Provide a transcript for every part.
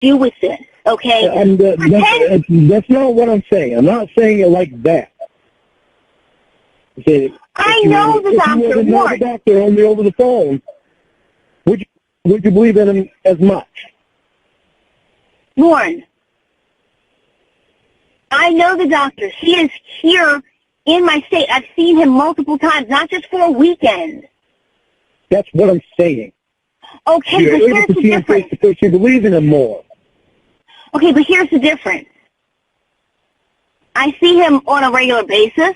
do with this, okay? That's not what I'm saying. I'm not saying it like that. Okay, I know the doctor. If you know the doctor only over the phone, would you believe in him as much? Lorne, I know the doctor. He is here in my state. I've seen him multiple times, not just for a weekend. That's what I'm saying. Okay, You're but able here's to the see him difference. face to face. You believe in him more. Okay, but here's the difference. I see him on a regular basis.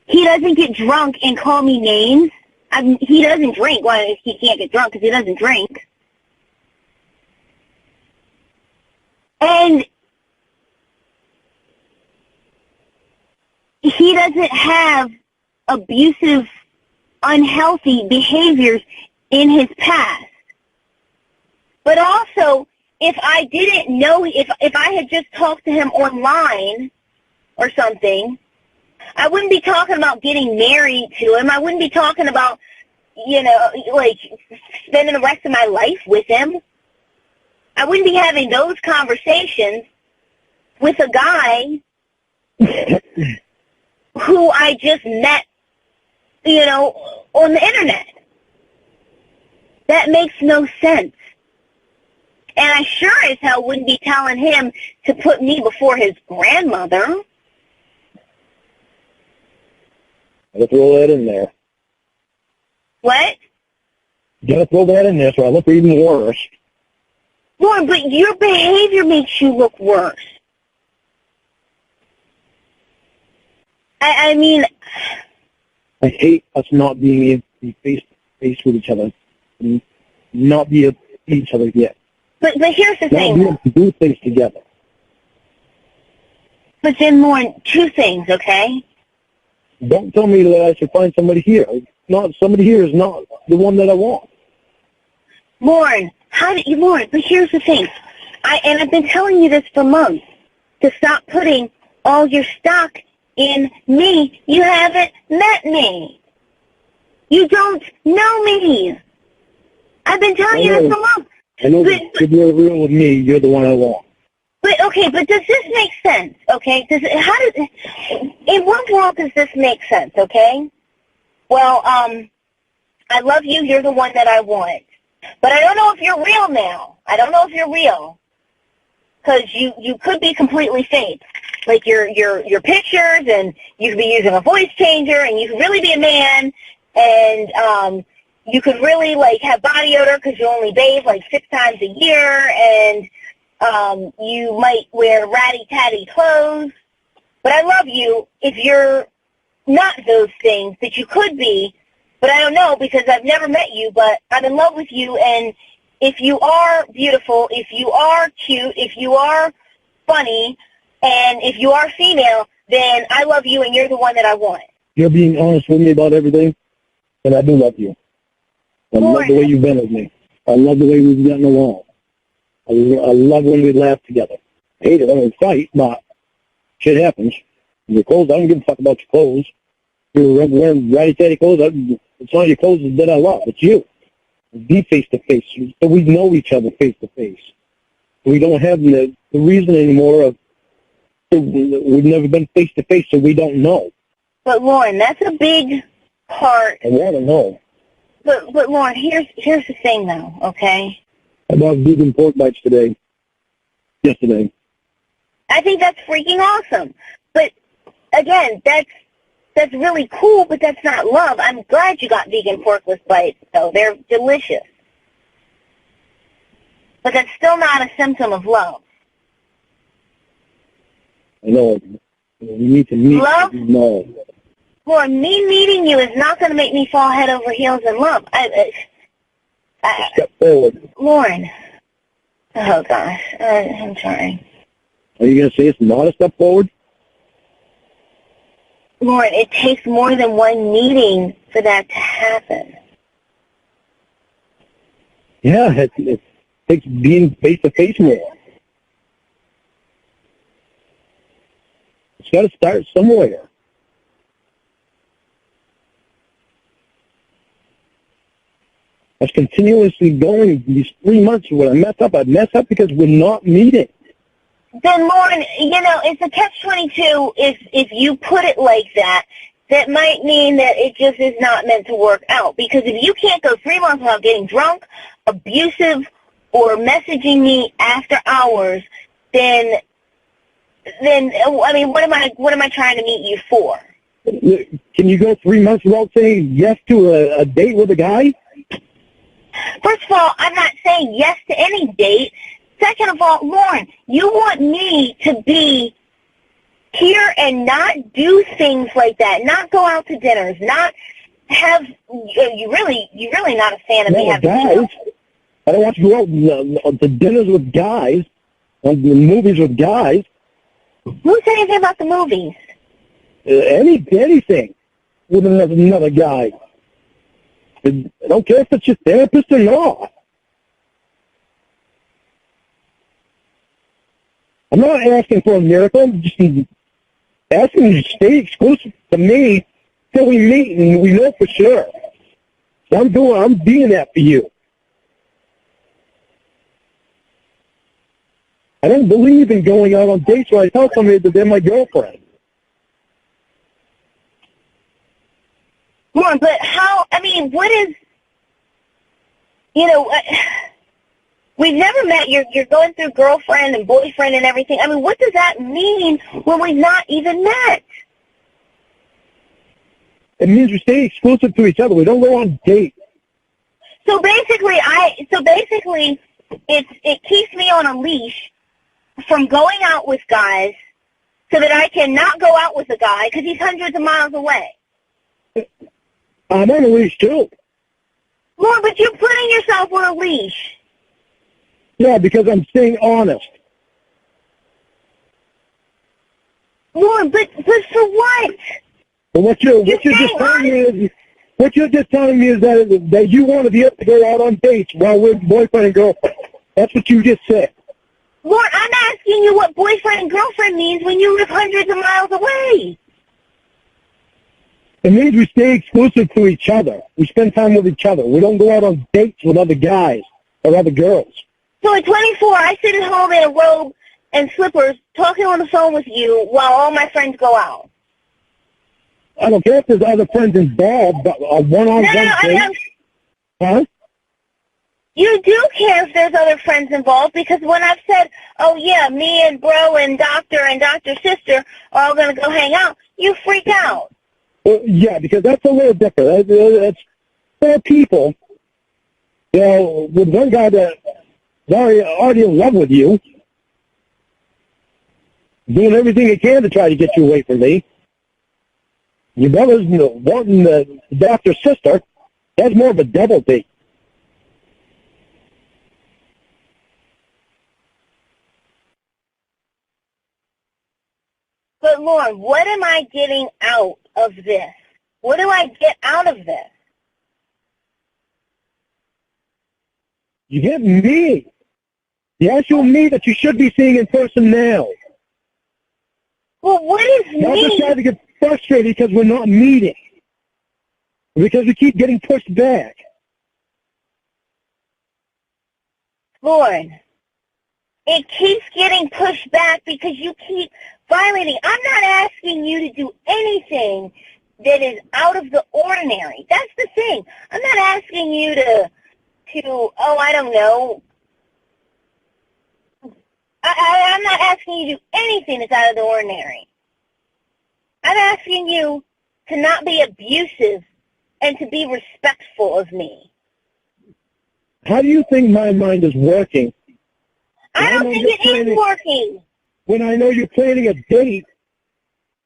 He doesn't get drunk and call me names. He doesn't drink. Well, he can't get drunk because he doesn't drink. And he doesn't have abusive, unhealthy behaviors in his past. But also, if I didn't know, if I had just talked to him online or something, I wouldn't be talking about getting married to him. I wouldn't be talking about, like, spending the rest of my life with him. I wouldn't be having those conversations with a guy who I just met, on the internet. That makes no sense. And I sure as hell wouldn't be telling him to put me before his grandmother. Let's throw that in there. What? You gotta throw that in there so I look even worse. Lord, but your behavior makes you look worse. I mean... I hate us not being able to be face-to-face with each other. And not be able to see each other yet. But here's the thing. Not be able to do things together. But then, Lorne, two things, okay? Don't tell me that I should find somebody here. Somebody here is not the one that I want. Lorne, but here's the thing. I've been telling you this for months, to stop putting all your stock in me. You haven't met me. You don't know me. I've been telling you this for months. I know that if you're real with me, you're the one I want. But does this make sense? Okay, in what world does this make sense? Okay, well, I love you. You're the one that I want, but I don't know if you're real now. I don't know if you're real because you could be completely fake, like your pictures, and you could be using a voice changer, and you could really be a man, and you could really like have body odor because you only bathe like 6 times a year, and you might wear ratty-tatty clothes, but I love you if you're not those things that you could be, but I don't know because I've never met you, but I'm in love with you, and if you are beautiful, if you are cute, if you are funny, and if you are female, then I love you and you're the one that I want. You're being honest with me about everything, and I do love you. I love the way you've been with me. I love the way we've gotten along. I love when we laugh together. I hate it when we fight, but shit happens. Your clothes, I don't give a fuck about your clothes. You're wearing ratty-tatty clothes. It's not your clothes that I love. It's you. Be face-to-face. So we know each other face-to-face. We don't have the reason anymore of we've never been face-to-face, so we don't know. But, Lorne, that's a big part. I want to know. But Lorne, here's the thing, though, okay? I bought vegan pork bites yesterday. I think that's freaking awesome. But, again, that's really cool, but that's not love. I'm glad you got vegan porkless bites, though. They're delicious. But that's still not a symptom of love. I know. We need to meet. Love? No. Well, me meeting you is not going to make me fall head over heels in love. Step forward. Lorne. Oh, gosh. I'm trying. Are you going to say it's not a step forward? Lorne, it takes more than one meeting for that to happen. Yeah, it takes being face-to-face more. It's got to start somewhere. I was continuously going these 3 months. When I mess up, I'd mess up because we're not meeting. Then, Lorne, it's a catch-22 if you put it like that. That might mean that it just is not meant to work out. Because if you can't go 3 months without getting drunk, abusive, or messaging me after hours, then I mean, what am I trying to meet you for? Can you go 3 months without saying yes to a date with a guy? First of all, I'm not saying yes to any date. Second of all, Lorne, you want me to be here and not do things like that, not go out to dinners, not have, you're really not a fan of me having guys. I don't want you to go out to dinners with guys, on the movies with guys. Who said anything about the movies? Anything with another guy. I don't care if it's your therapist or not. I'm not asking for a miracle. I'm just asking you to stay exclusive to me till we meet and we know for sure. So I'm being that for you. I don't believe in going out on dates where I tell somebody that they're my girlfriend. Lorne, but how, I mean, what is, we've never met. You're going through girlfriend and boyfriend and everything. I mean, what does that mean when we've not even met? It means we stay exclusive to each other. We don't go on dates. So basically, it keeps me on a leash from going out with guys so that I cannot go out with a guy because he's hundreds of miles away. I'm on a leash, too. Lord, but you're putting yourself on a leash. Yeah, because I'm staying honest. Lord, but for what? But what you're just telling me is that you want to be able to go out on dates while we're boyfriend and girlfriend. That's what you just said. Lord, I'm asking you what boyfriend and girlfriend means when you live hundreds of miles away. It means we stay exclusive to each other. We spend time with each other. We don't go out on dates with other guys or other girls. So at 24, I sit at home in a robe and slippers talking on the phone with you while all my friends go out. I don't care if there's other friends involved, but a one-on-one date. Huh? You do care if there's other friends involved because when I've said, oh, yeah, me and bro and doctor sister are all going to go hang out, you freak out. Well, yeah, because that's a little different. It's 4 people, with one guy that's already in love with you, doing everything he can to try to get you away from me. Your brother's wanting the doctor's sister. That's more of a double date. But, Lorne, what am I getting out of this? What do I get out of this? You get me. The actual me that you should be seeing in person now. Well, what is me? Not just trying to get frustrated because we're not meeting. Because we keep getting pushed back. Lorne, it keeps getting pushed back because you keep violating. I'm not asking you to do anything that is out of the ordinary. That's the thing. I'm not asking you to I don't know. I'm not asking you to do anything that's out of the ordinary. I'm asking you to not be abusive and to be respectful of me. How do you think my mind is working? I don't think it is working. When I know you're planning a date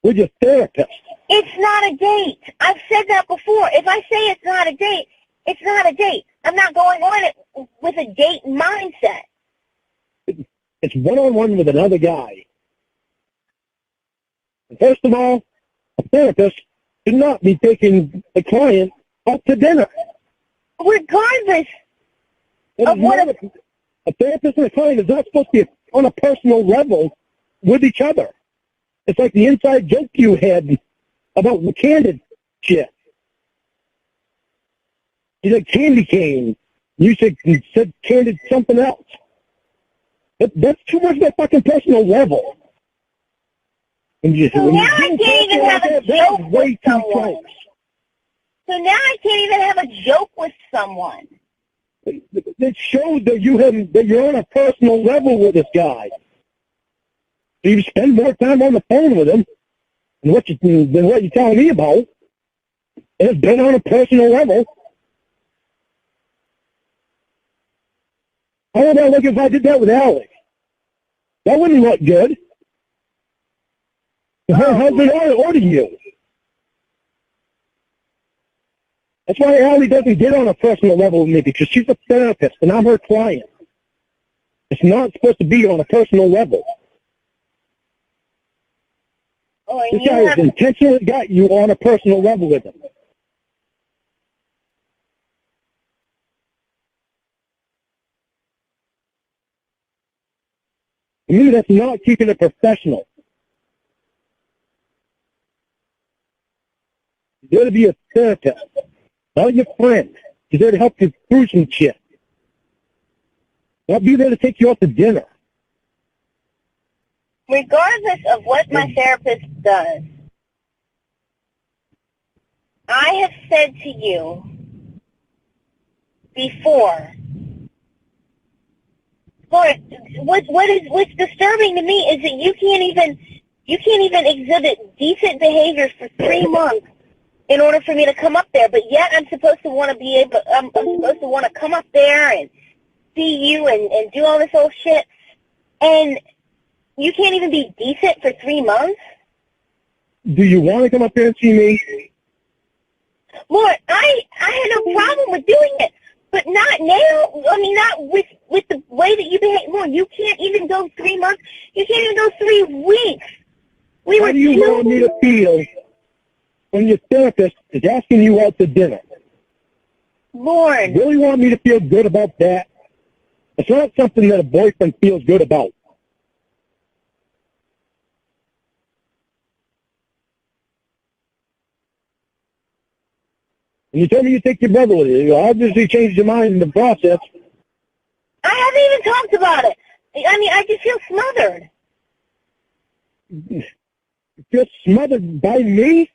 with your therapist. It's not a date. I've said that before. If I say it's not a date, it's not a date. I'm not going on it with a date mindset. It's one-on-one with another guy. And first of all, a therapist should not be taking the client out to dinner. Regardless of what a therapist and a client is not supposed to be on a personal level with each other. It's like the inside joke you had about the candid shit. She said candy cane. You said candy something else. That's too much of a fucking personal level. And So now I can't even have a joke with someone. So now I can't even have a joke with someone. It shows that you're on a personal level with this guy. So you spend more time on the phone with him than what you're telling me about. And it's been on a personal level. How would I look if I did that with Alex? That wouldn't look good. Her husband or to you. That's why Allie doesn't get on a personal level with me, because she's a therapist and I'm her client. It's not supposed to be on a personal level. Oh, this guy has intentionally got you on a personal level with him. To me, that's not keeping it professional. You're there to be a therapist, not your friend. You're there to help you through some shit. Not be there to take you out to dinner. Regardless of what my therapist does, I have said to you before, Lord, what's disturbing to me is that you can't even exhibit decent behavior for 3 months in order for me to come up there, but yet I'm supposed to want to be able, I'm supposed to want to come up there and see you and do all this old shit, and you can't even be decent for 3 months? Do you want to come up there and see me? Lord, I had no problem with doing it, but not now. I mean, not with the way that you behave. Lord, you can't even go 3 months. You can't even go 3 weeks. How do you want me to feel when your therapist is asking you out to dinner? Lord. You really want me to feel good about that? It's not something that a boyfriend feels good about. And you told me you take your brother with you. You obviously changed your mind in the process. I haven't even talked about it. I mean, I just feel smothered. You feel smothered by me?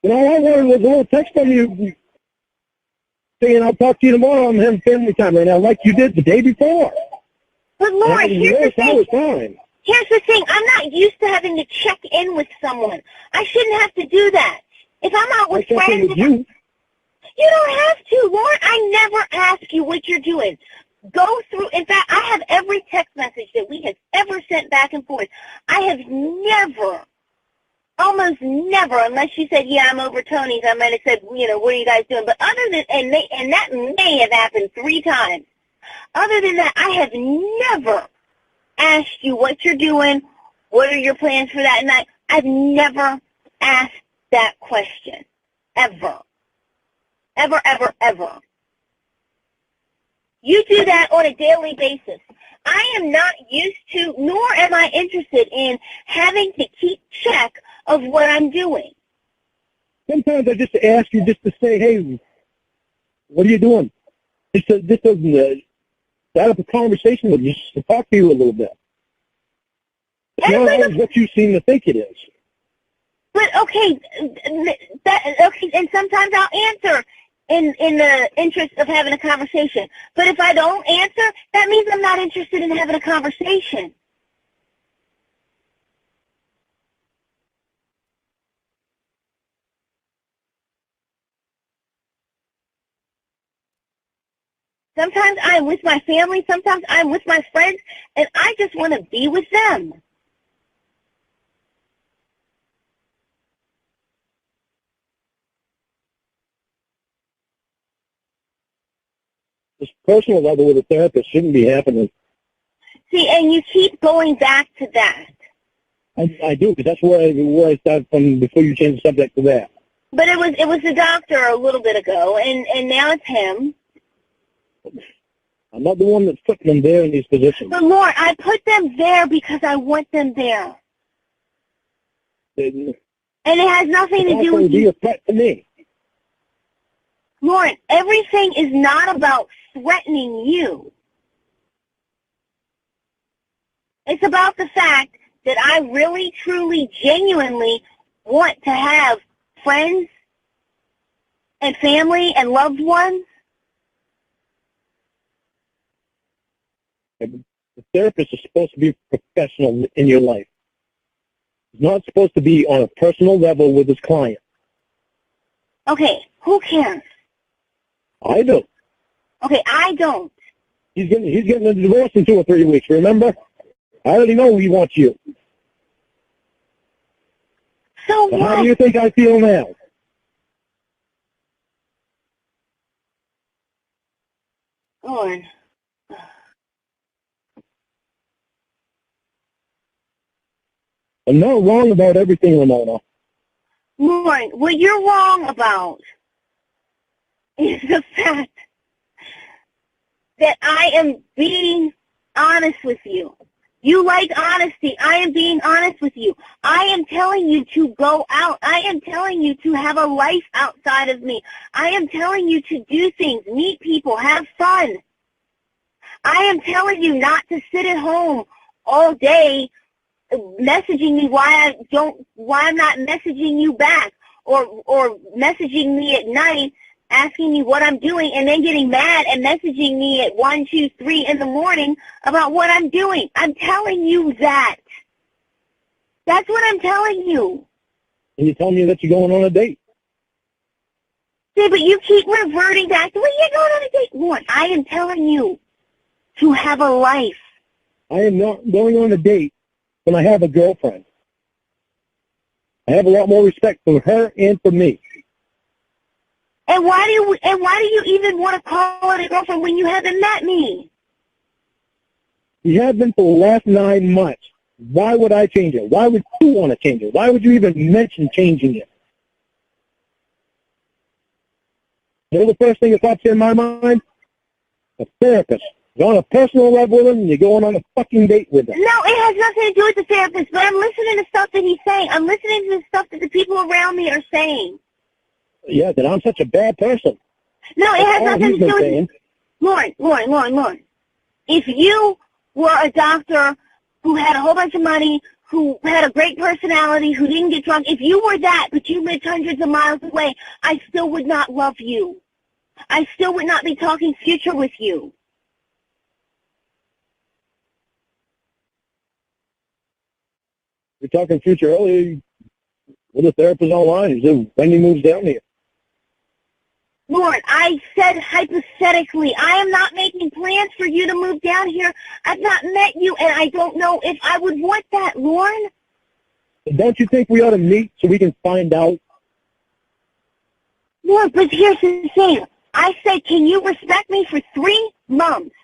And all I wanted was a little text from you saying, I'll talk to you tomorrow. I'm having family time right now, like you did the day before. But Lord, here's the thing. Fine. Here's the thing. I'm not used to having to check in with someone. I shouldn't have to do that. If I'm out with friends, you don't have to, Lord. I never ask you what you're doing. Go through. In fact, I have every text message that we have ever sent back and forth. I have never, almost never, unless you said, yeah, I'm over Tony's, I might have said, what are you guys doing? But other than, and that may have happened 3 times. Other than that, I have never asked you what you're doing, what are your plans for that night. I've never asked that question. Ever. Ever, ever, ever. You do that on a daily basis. I am not used to, nor am I interested in having to keep track of what I'm doing. Sometimes I just ask you just to say, hey, what are you doing? This doesn't start up a conversation with you, just to talk to you a little bit. It's not always what you seem to think it is. But okay, and sometimes I'll answer in the interest of having a conversation. But if I don't answer, that means I'm not interested in having a conversation. Sometimes I'm with my family, sometimes I'm with my friends, and I just want to be with them. This personal level with a therapist shouldn't be happening. See, and you keep going back to that. I do, because that's where I started from before you changed the subject to that. But it was the doctor a little bit ago, and now it's him. I'm not the one that's putting them there in these positions. But Lord, I put them there because I want them there. And it has nothing to do with you. Be a threat to me. Lorne, everything is not about threatening you. It's about the fact that I really, truly, genuinely want to have friends and family and loved ones. The therapist is supposed to be professional in your life. He's not supposed to be on a personal level with his client. Okay, who cares? I do. Okay, I don't. He's getting a divorce in 2 or 3 weeks, remember? I already know he wants you. So How what? do you think I feel now? Lorne. I'm not wrong about everything, Ramona. Lorne, what you're wrong about is the fact that I am being honest with you. You like honesty. I am being honest with you. I am telling you to go out. I am telling you to have a life outside of me. I am telling you to do things, meet people, have fun. I am telling you not to sit at home all day messaging me why I'm not messaging you back, or messaging me at night asking me what I'm doing and then getting mad and messaging me at 1, 2, 3 in the morning about what I'm doing. I'm telling you that. That's what I'm telling you. And you tell me that you're going on a date. See, but you keep reverting back to, well, you're going on a date. Lorne, I am telling you to have a life. I am not going on a date when I have a girlfriend. I have a lot more respect for her and for me. And why do you even want to call it a girlfriend when you haven't met me? You have been for the last 9 months. Why would I change it? Why would you want to change it? Why would you even mention changing it? You know the first thing that pops in my mind? A therapist. You're on a personal level with him and you're going on a fucking date with him. No, it has nothing to do with the therapist, but I'm listening to stuff that he's saying. I'm listening to the stuff that the people around me are saying. Yeah, that I'm such a bad person. No, it has nothing to do with saying. Lorne. If you were a doctor who had a whole bunch of money, who had a great personality, who didn't get drunk, if you were that, but you lived hundreds of miles away, I still would not love you. I still would not be talking future with you. We're talking future earlier with a therapist online. He said when he moves down here. Lorne, I said hypothetically, I am not making plans for you to move down here. I've not met you, and I don't know if I would want that, Lorne. Don't you think we ought to meet so we can find out? Lorne, but here's the thing. I said, can you respect me for 3 months?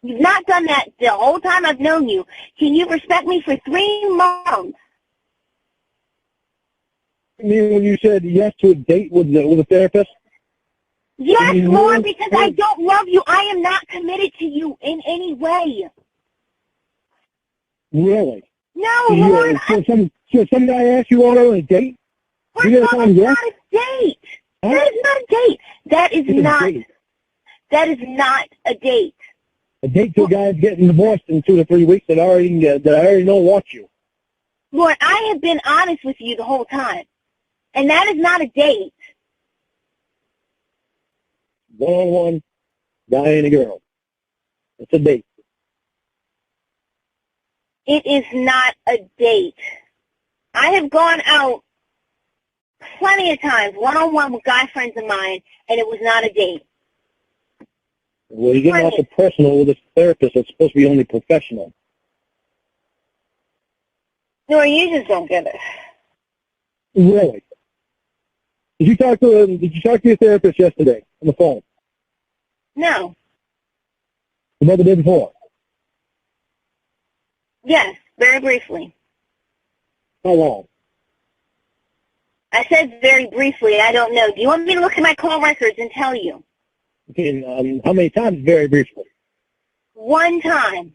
You've not done that the whole time I've known you. Can you respect me for 3 months? I mean, when you said yes to a date with a therapist? Yes, Lorne, because I don't love you. I am not committed to you in any way. Really? No, Lorne. So some guy asked you out on a date? First of all, that's not a date. Huh? That is not a date. That is not. A date. That is not a date. A date to a guy getting divorced in 2 to 3 weeks that I already know wants you. Lorne, I have been honest with you the whole time, and that is not a date. One-on-one, guy and a girl. It's a date. It is not a date. I have gone out plenty of times, one-on-one with guy friends of mine, and it was not a date. Well, you're getting off the personal with a therapist that's supposed to be only professional. No, you just don't get it. Really? Did you talk to your therapist yesterday on the phone? No. About the day before? Yes, very briefly. How long? I said very briefly, I don't know. Do you want me to look at my call records and tell you? Okay, how many times? Very briefly. 1 time.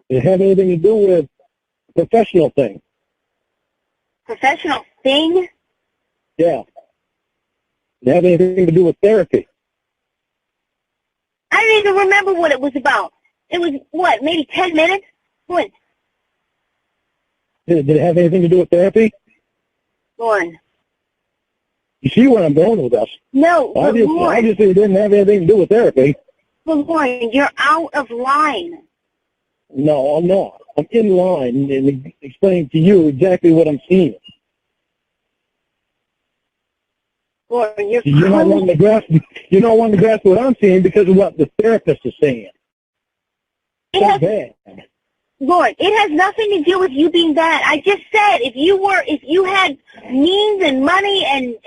Did it have anything to do with a professional thing? Professional thing? Yeah. Did it have anything to do with therapy? I don't even remember what it was about. It was, what, maybe 10 minutes? What? Did it have anything to do with therapy? Lorne. You see where I'm going with this? No, Lorne. Obviously it didn't have anything to do with therapy. But Lorne, you're out of line. No, I'm not. I'm in line and explaining to you exactly what I'm seeing. Lorne, You're not wanting to grasp what I'm seeing because of what the therapist is saying. That's bad. Lord, it has nothing to do with you being bad. I just said if you had means and money and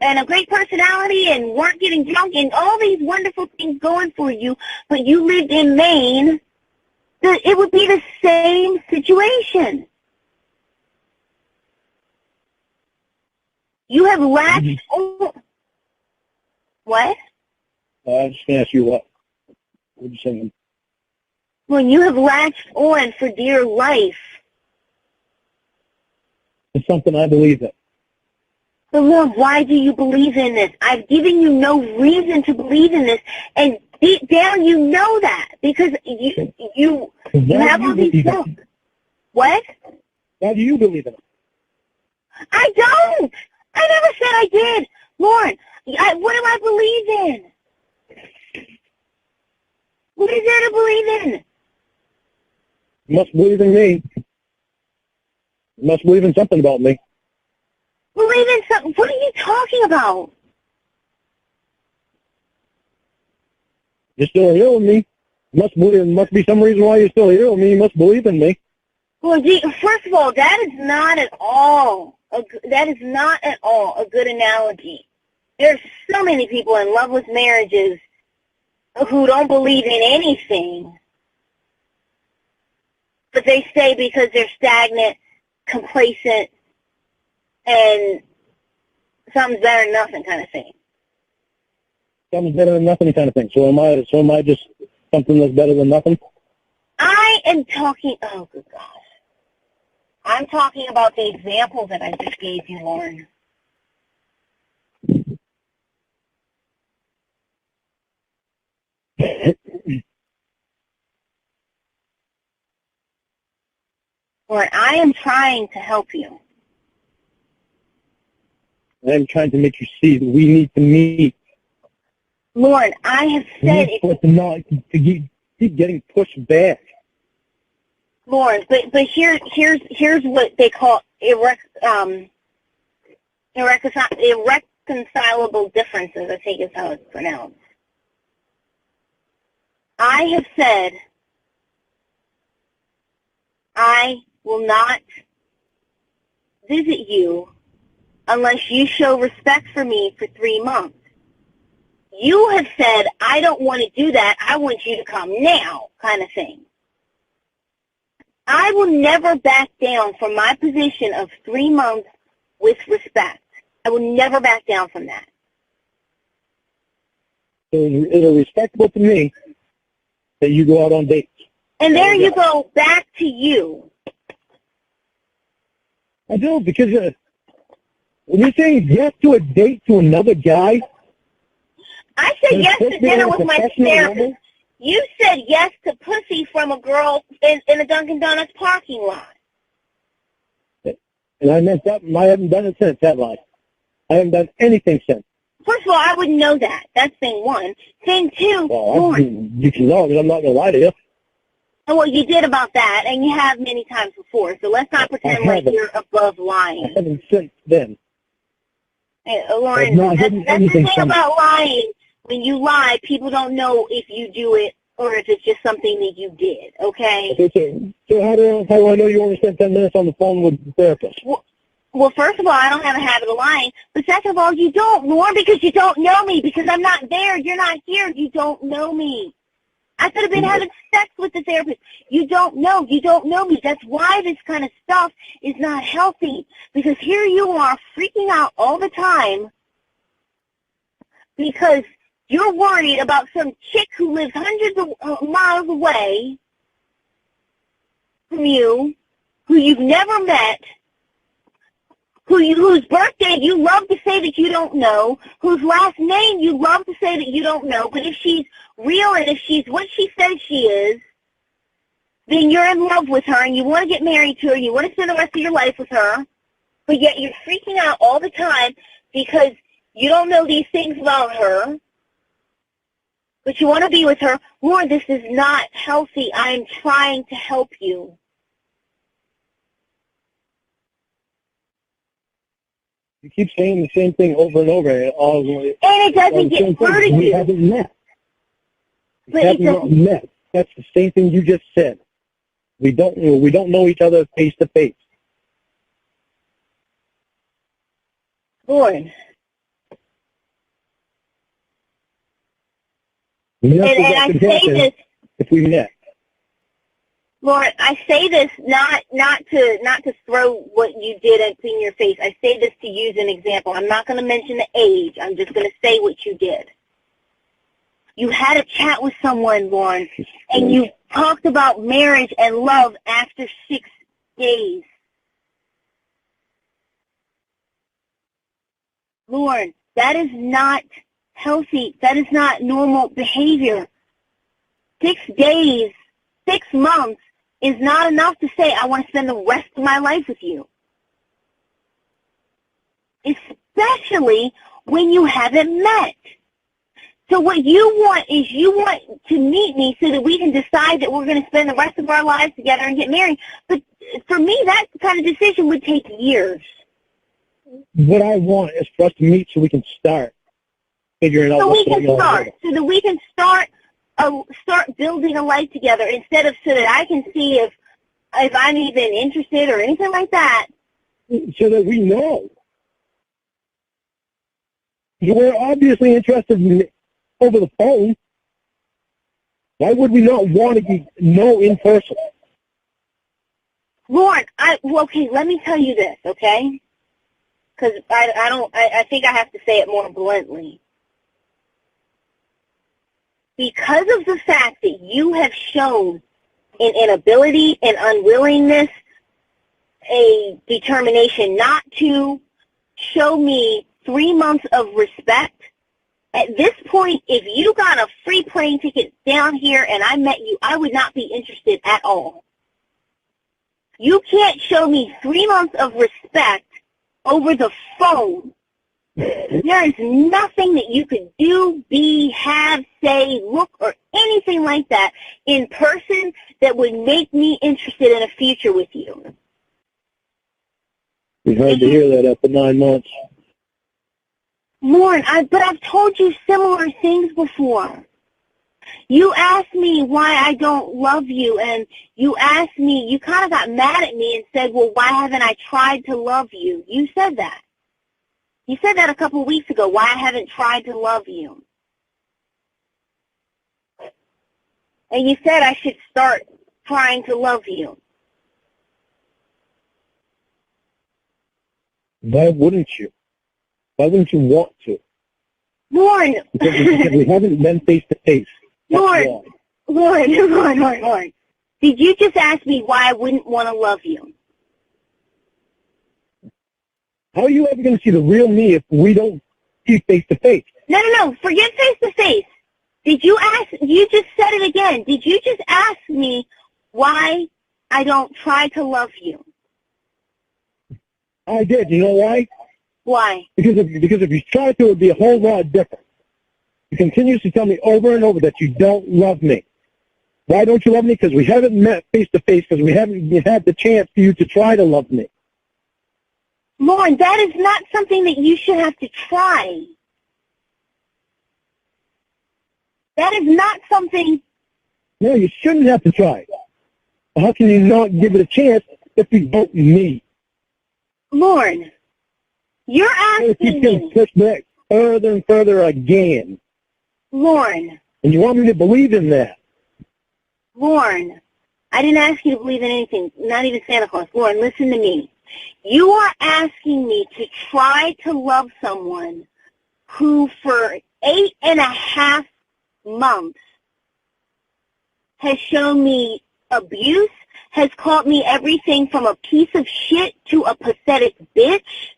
a great personality and weren't getting drunk and all these wonderful things going for you, but you lived in Maine, it would be the same situation. You have latched on. What? I was just going to ask you what you're saying. When you have latched on for dear life. It's something I believe in. But Lord, why do you believe in this? I've given you no reason to believe in this, and deep down you know that because you have all these thoughts. What? Why do you believe in it? I don't. I never said I did. Lord, what do I believe in? What is there to believe in? You must believe in me. You must believe in something about me. Believe in something? What are you talking about? You're still here with me. Must be some reason why you're still here with me. You must believe in me. Well, first of all, that is not at all a good analogy. There's so many people in loveless marriages who don't believe in anything, but they stay because they're stagnant, complacent, and something's better than nothing kind of thing. Something's better than nothing kind of thing. So am I just something that's better than nothing? I am talking, oh, good gosh. I'm talking about the example that I just gave you, Lorne. Lorne, I am trying to help you. I'm trying to make you see that we need to meet. Lorne, I have said to keep getting pushed back. Lorne, but here's what they call irreconcilable differences, I think is how it's pronounced. I have said I will not visit you unless you show respect for me for 3 months. You have said, I don't want to do that. I want you to come now, kind of thing. I will never back down from my position of 3 months with respect. I will never back down from that. So is it respectable to me that you go out on dates? And there you go, back to you. I do, because when you're saying yes to a date to another guy, I said yes to dinner with my therapist. You said yes to pussy from a girl in a Dunkin' Donuts parking lot. And I meant that. I haven't done it since that lie. I haven't done anything since. First of all, I wouldn't know that. That's thing one. Thing two, well, you can know, because I'm not going to lie to you. Well, you did about that, and you have many times before, so let's not pretend like you're above lying. I haven't since then. Hey, Lorne, that's the thing about lying. When you lie, people don't know if you do it or if it's just something that you did, okay? Okay, so how do I know you only spent 10 minutes on the phone with the therapist? Well, first of all, I don't have a habit of lying. But second of all, you don't, Lorne, because you don't know me, because I'm not there. You're not here. You don't know me. I could have been having sex with the therapist. You don't know. You don't know me. That's why this kind of stuff is not healthy, because here you are freaking out all the time because you're worried about some chick who lives hundreds of miles away from you, who you've never met, whose birthday you love to say that you don't know, whose last name you love to say that you don't know, but if she's real and if she's what she says she is, then you're in love with her and you want to get married to her, you want to spend the rest of your life with her, but yet you're freaking out all the time because you don't know these things about her, but you want to be with her. Lord, this is not healthy. I'm trying to help you. You keep saying the same thing over and over. And it doesn't get through to We you. haven't met. We But it have not doesn't. met. That's the same thing you just said. We don't know each other face to face. Lord. Nothing And that I could say happen this, if we met. Lord, I say this not to throw what you did in your face. I say this to use an example. I'm not going to mention the age. I'm just going to say what you did. You had a chat with someone, Lorne, and you talked about marriage and love after 6 days. Lorne, that is not healthy. That is not normal behavior. 6 days, 6 months is not enough to say, I want to spend the rest of my life with you. Especially when you haven't met. So what you want is you want to meet me so that we can decide that we're going to spend the rest of our lives together and get married. But for me, that kind of decision would take years. What I want is for us to meet so we can start figuring out So what's we can going on. start. So that we can start building a life together instead of so that I can see if I'm even interested or anything like that. So that we know. We're obviously interested over the phone. Why would we not want to know in person? Lorne, okay, let me tell you this, okay? Because I think I have to say it more bluntly. Because of the fact that you have shown an inability, an unwillingness, a determination not to show me 3 months of respect, at this point, if you got a free plane ticket down here and I met you, I would not be interested at all. You can't show me 3 months of respect over the phone. There is nothing that you could do, be, have, say, look, or anything like that in person that would make me interested in a future with you. It's hard to hear that after 9 months. Lorne, but I've told you similar things before. You asked me why I don't love you, and you asked me, you kind of got mad at me and said, well, why haven't I tried to love you? You said that. You said that a couple of weeks ago, why I haven't tried to love you. And you said I should start trying to love you. Why wouldn't you? Why wouldn't you want to? Lorne. Because we haven't been face to face. Lorne. Did you just ask me why I wouldn't want to love you? How are you ever going to see the real me if we don't see face to face? No. Forget face to face. Did you ask? You just said it again. Did you just ask me why I don't try to love you? I did. You know why? Why? Because if you try to, it would be a whole lot different. You continuously tell me over and over that you don't love me. Why don't you love me? Because we haven't met face to face, because we haven't had the chance for you to try to love me. Lorne, that is not something that you should have to try. That is not something... No, you shouldn't have to try. How can you not give it a chance if you don't meet? Lorne, you're asking It keeps getting pushed back further and further again. Lorne. And you want me to believe in that? Lorne, I didn't ask you to believe in anything, not even Santa Claus. Lorne, listen to me. You are asking me to try to love someone who for 8.5 months has shown me abuse, has called me everything from a piece of shit to a pathetic bitch,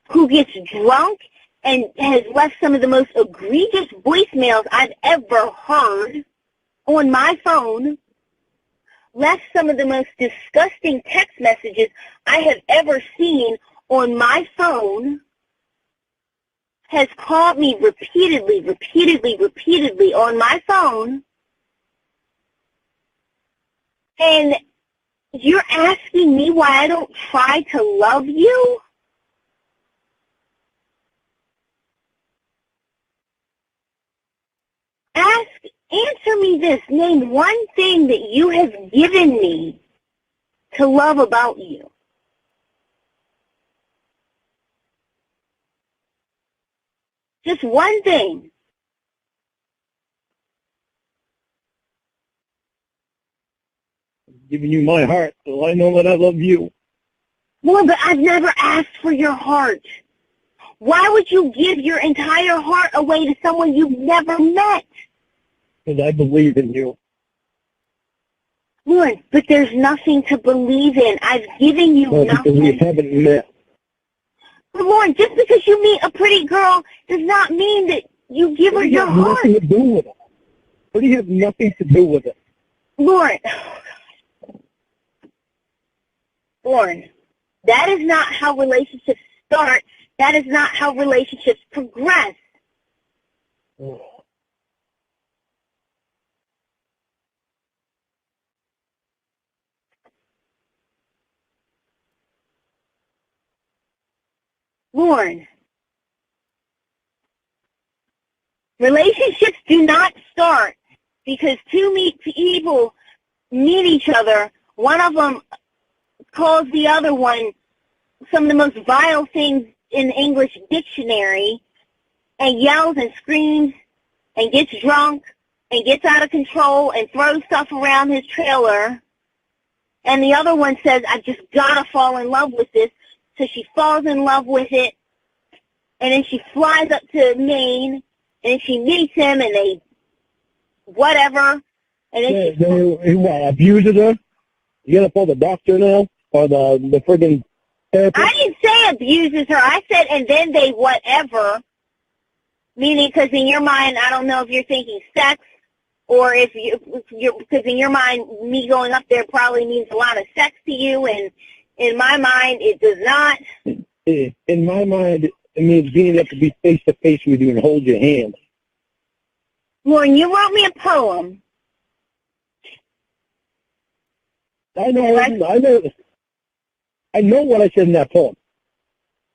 who gets drunk and has left some of the most egregious voicemails I've ever heard on my phone, left some of the most disgusting text messages I have ever seen on my phone, has called me repeatedly on my phone, and you're asking me why I don't try to love you? Answer me this. Name one thing that you have given me to love about you. Just one thing. I'm giving you my heart, so I know that I love you. Well, but I've never asked for your heart. Why would you give your entire heart away to someone you've never met? Because I believe in you. Lorne, but there's nothing to believe in. I've given you No, nothing. because we haven't met. But Lorne, just because you meet a pretty girl does not mean that you give her your heart. Nothing to do with it. What do you have nothing to do with it? Lorne, Lorne, that is not how relationships start. That is not how relationships progress. Lorne, relationships do not start because two people meet each other. One of them calls the other one some of the most vile things in the English dictionary and yells and screams and gets drunk and gets out of control and throws stuff around his trailer. And the other one says, I've just got to fall in love with this. So she falls in love with it, and then she flies up to Maine, and she meets him, and they whatever. And then he what, abuses her? You gotta call the doctor now? Or the friggin' therapist? I didn't say abuses her. I said, and then they whatever. Meaning, because in your mind, I don't know if you're thinking sex, or if you're, because in your mind, me going up there probably means a lot of sex to you, and in my mind, it does not. In my mind, it means being able to be face-to-face with you and hold your hand. Lorne, you wrote me a poem. I know what I said in that poem.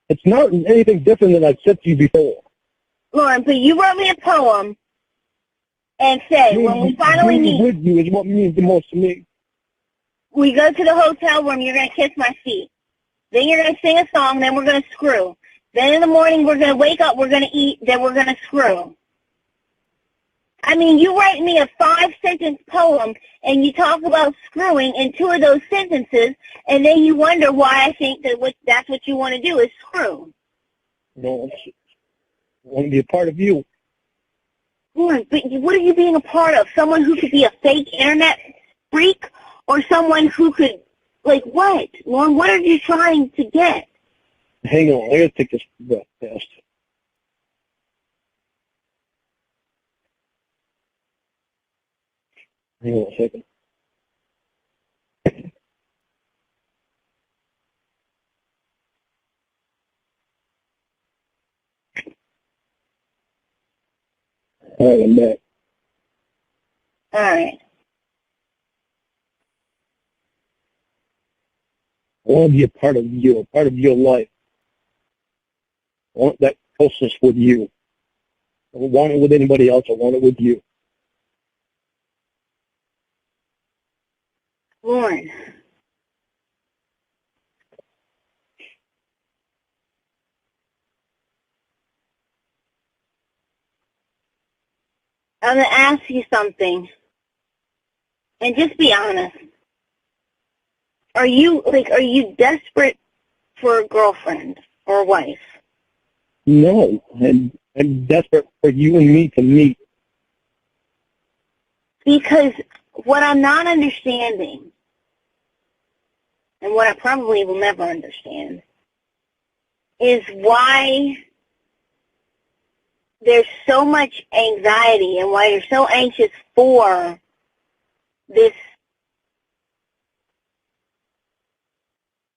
It's not anything different than I've said to you before. Lorne, but you wrote me a poem and said, when we finally meet, with you is what means the most to me. We go to the hotel room, you're going to kiss my feet. Then you're going to sing a song, then we're going to screw. Then in the morning, we're going to wake up, we're going to eat, then we're going to screw. I mean, you write me a 5-sentence poem, and you talk about screwing in 2 of those sentences, and then you wonder why I think that that's what you want to do is screw. No, I want to be a part of you. Lorne, but what are you being a part of? Someone who could be a fake internet freak? Or someone who could, like what? Lorne, what are you trying to get? Hang on, I gotta take this breath fast. Hang on a second. All right, I'm back. All right. I want to be a part of you, a part of your life. I want that closeness with you. I don't want it with anybody else. I want it with you. Lorne. I'm going to ask you something. And just be honest. Are you desperate for a girlfriend or a wife? No, I'm desperate for you and me to meet. Because what I'm not understanding, and what I probably will never understand, is why there's so much anxiety and why you're so anxious for this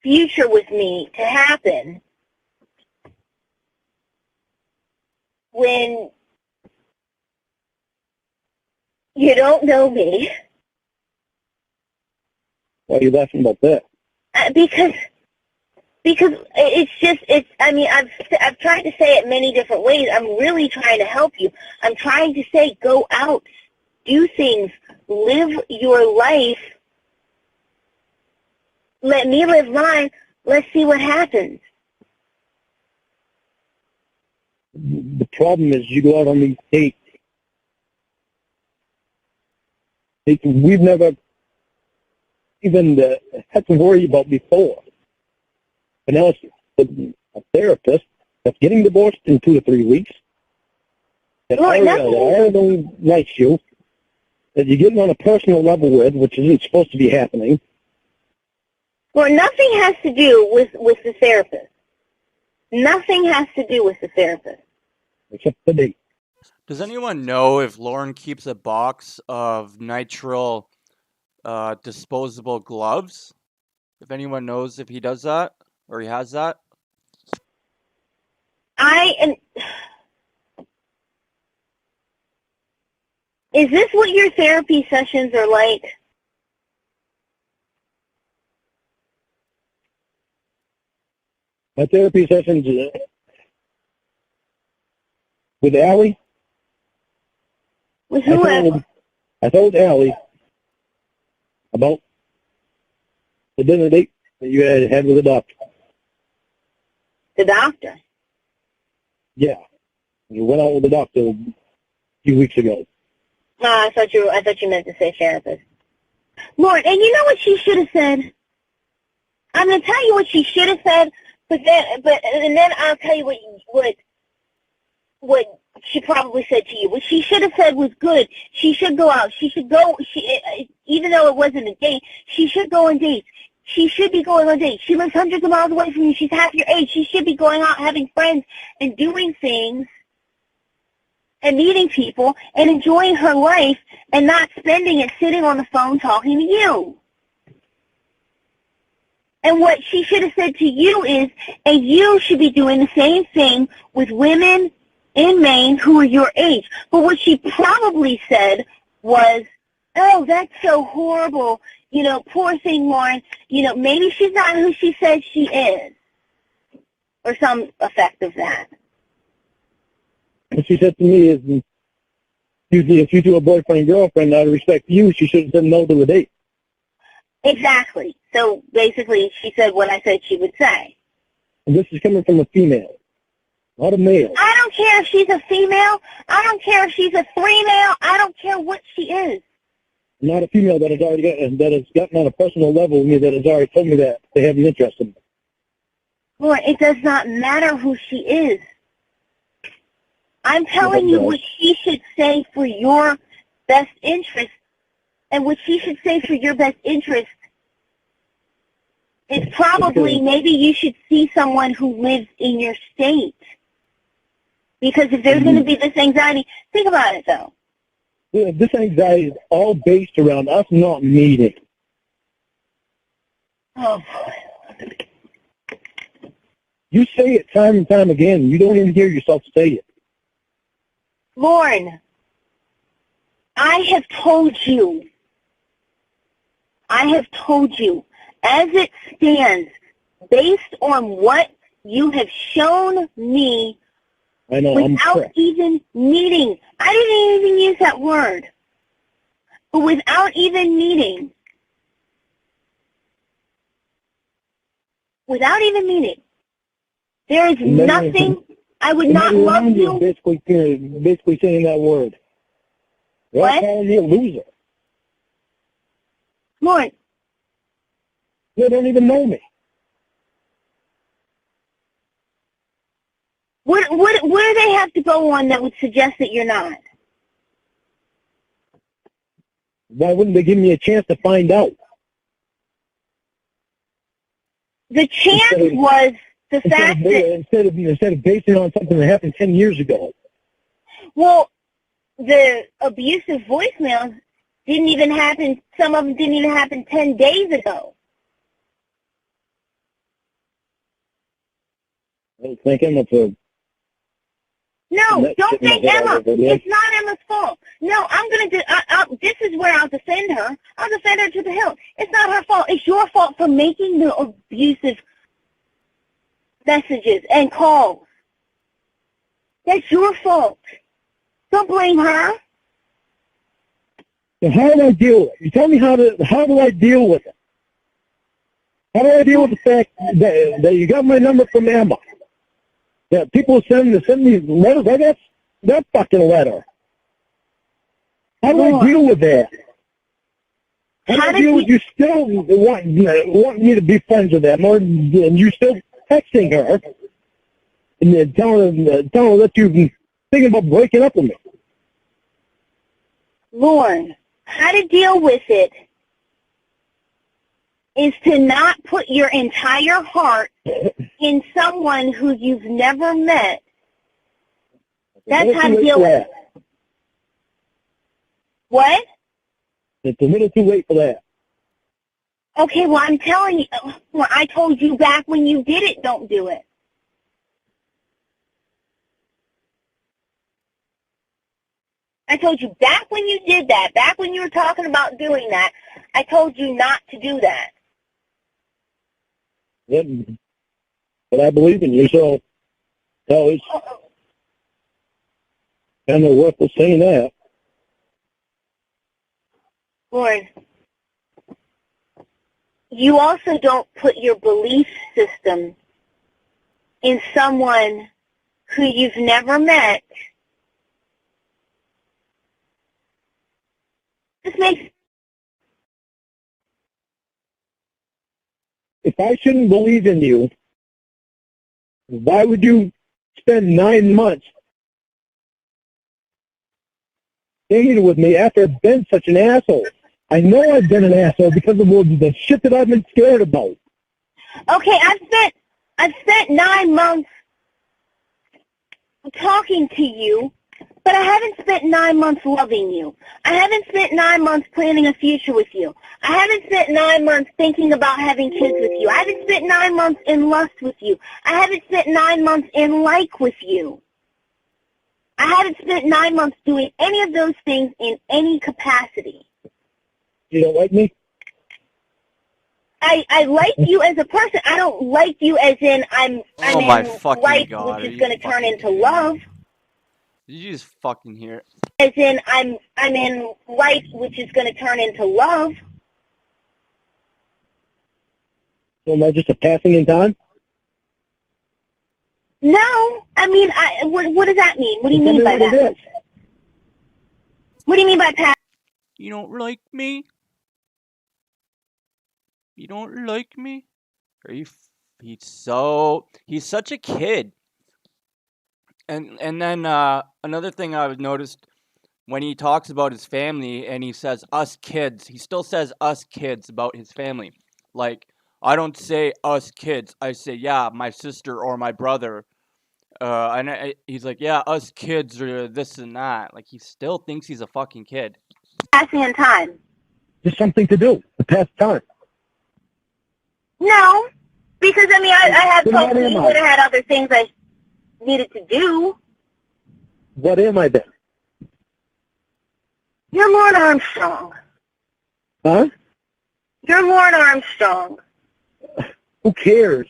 future with me to happen when you don't know me. Why are you laughing about that? Because I've tried to say it many different ways. I'm really trying to help you. I'm trying to say go out, do things, live your life. Let me live mine. Let's see what happens. The problem is you go out on these dates. We've never even had to worry about before. And now it's a therapist that's getting divorced in 2 to 3 weeks, that already likes you, that you're getting on a personal level with, which isn't supposed to be happening. Well, nothing has to do with the therapist. Nothing has to do with the therapist. Except the date. Does anyone know if Lorne keeps a box of nitrile disposable gloves? If anyone knows if he does that or he has that? Is this what your therapy sessions are like? My therapy sessions with Allie. With whoever? I told Allie about the dinner date that you had with the doctor. The doctor? Yeah. You went out with the doctor a few weeks ago. I thought you meant to say therapist. Lord, and you know what she should have said? I'm going to tell you what she should have said, and then I'll tell you what she probably said to you. What she should have said was good. She should go out. She should go, even though it wasn't a date, she should go on dates. She should be going on dates. She lives hundreds of miles away from you. She's half your age. She should be going out, having friends, and doing things, and meeting people, and enjoying her life, and not spending it sitting on the phone talking to you. And what she should have said to you is, and you should be doing the same thing with women in Maine who are your age. But what she probably said was, oh, that's so horrible. You know, poor thing, Lorne. You know, maybe she's not who she says she is. Or some effect of that. What she said to me is, if you do a boyfriend and girlfriend out of respect to you, she should have said no to the date. Exactly. So basically she said what I said she would say. And this is coming from a female, not a male. I don't care if she's a female. I don't care if she's a three-male. I don't care what she is. Not a female that has gotten on a personal level with me, that has already told me that they have an interest in me. Lord, it does not matter who she is. I'm telling you what she should say for your best interest, and what she should say for your best interest is probably maybe you should see someone who lives in your state. Because if there's going to be this anxiety, think about it, though. Yeah, this anxiety is all based around us not meeting. Oh, boy. You say it time and time again. You don't even hear yourself say it. Lorne, I have told you, as it stands, based on what you have shown me, I know, without even meeting, I didn't even use that word, but without even meeting, there is nothing. I would not love you. Basically saying that word. They're What? calling you a loser. Lord, They don't even know me. what do they have to go on that would suggest that you're not? Why wouldn't they give me a chance to find out? The chance was The fact that... Instead of basing it on something that happened 10 years ago. Well, the abusive voicemails didn't even happen, some of them didn't even happen 10 days ago. I thank Emma for... No, don't thank Emma. It's not Emma's fault. No, I'm going to do... this is where I'll defend her. I'll defend her to the hilt. It's not her fault. It's your fault for making the abusive messages and calls. That's your fault. Don't blame her. So how do I deal with it? You tell me how do I deal with it? How do I deal with the fact that you got my number from Emma? Yeah, people send me letters. I got that fucking letter. How do I deal with that? How do I deal with you still want me to be friends with them, and you still texting her and then telling her that you've been thinking about breaking up with me? Lorne, how to deal with it is to not put your entire heart in someone who you've never met. That's how to deal with it. What? It's a little too late for that. Okay, well, I'm telling you, well, I told you back when you did it, don't do it. I told you back when you did that, back when you were talking about doing that, I told you not to do that. Yep. But I believe in you, so it's kind of worthless saying that. Lord, you also don't put your belief system in someone who you've never met. This makes... If I shouldn't believe in you, why would you spend 9 months dating with me after I've been such an asshole? I know I've been an asshole because of the shit that I've been scared about. Okay, I've spent 9 months talking to you, but I haven't spent 9 months loving you. I haven't spent 9 months planning a future with you. I haven't spent 9 months thinking about having kids with you. I haven't spent 9 months in lust with you. I haven't spent 9 months in like with you. I haven't spent 9 months doing any of those things in any capacity. You don't like me? I like you as a person. I don't like you as in I'm Oh my in fucking like, God, which is going to turn into love. Did you just fucking hear it? As in I'm in like, which is going to turn into love. So am I just a passing in time? No, I mean, what does that mean? What do you mean by that? What do you mean by pass? You don't like me? You don't like me? Are you? He's such a kid. And then another thing I've noticed when he talks about his family and he says us kids, he still says us kids about his family. Like, I don't say us kids. I say, yeah, my sister or my brother. He's like, yeah, us kids are this and that. Like, he still thinks he's a fucking kid. Passing in time. Just something to do. To pass time. No, because I mean, I have totally would have had other things I needed to do. What am I then? You're Lorne Armstrong. Huh? You're Lorne Armstrong. Who cares?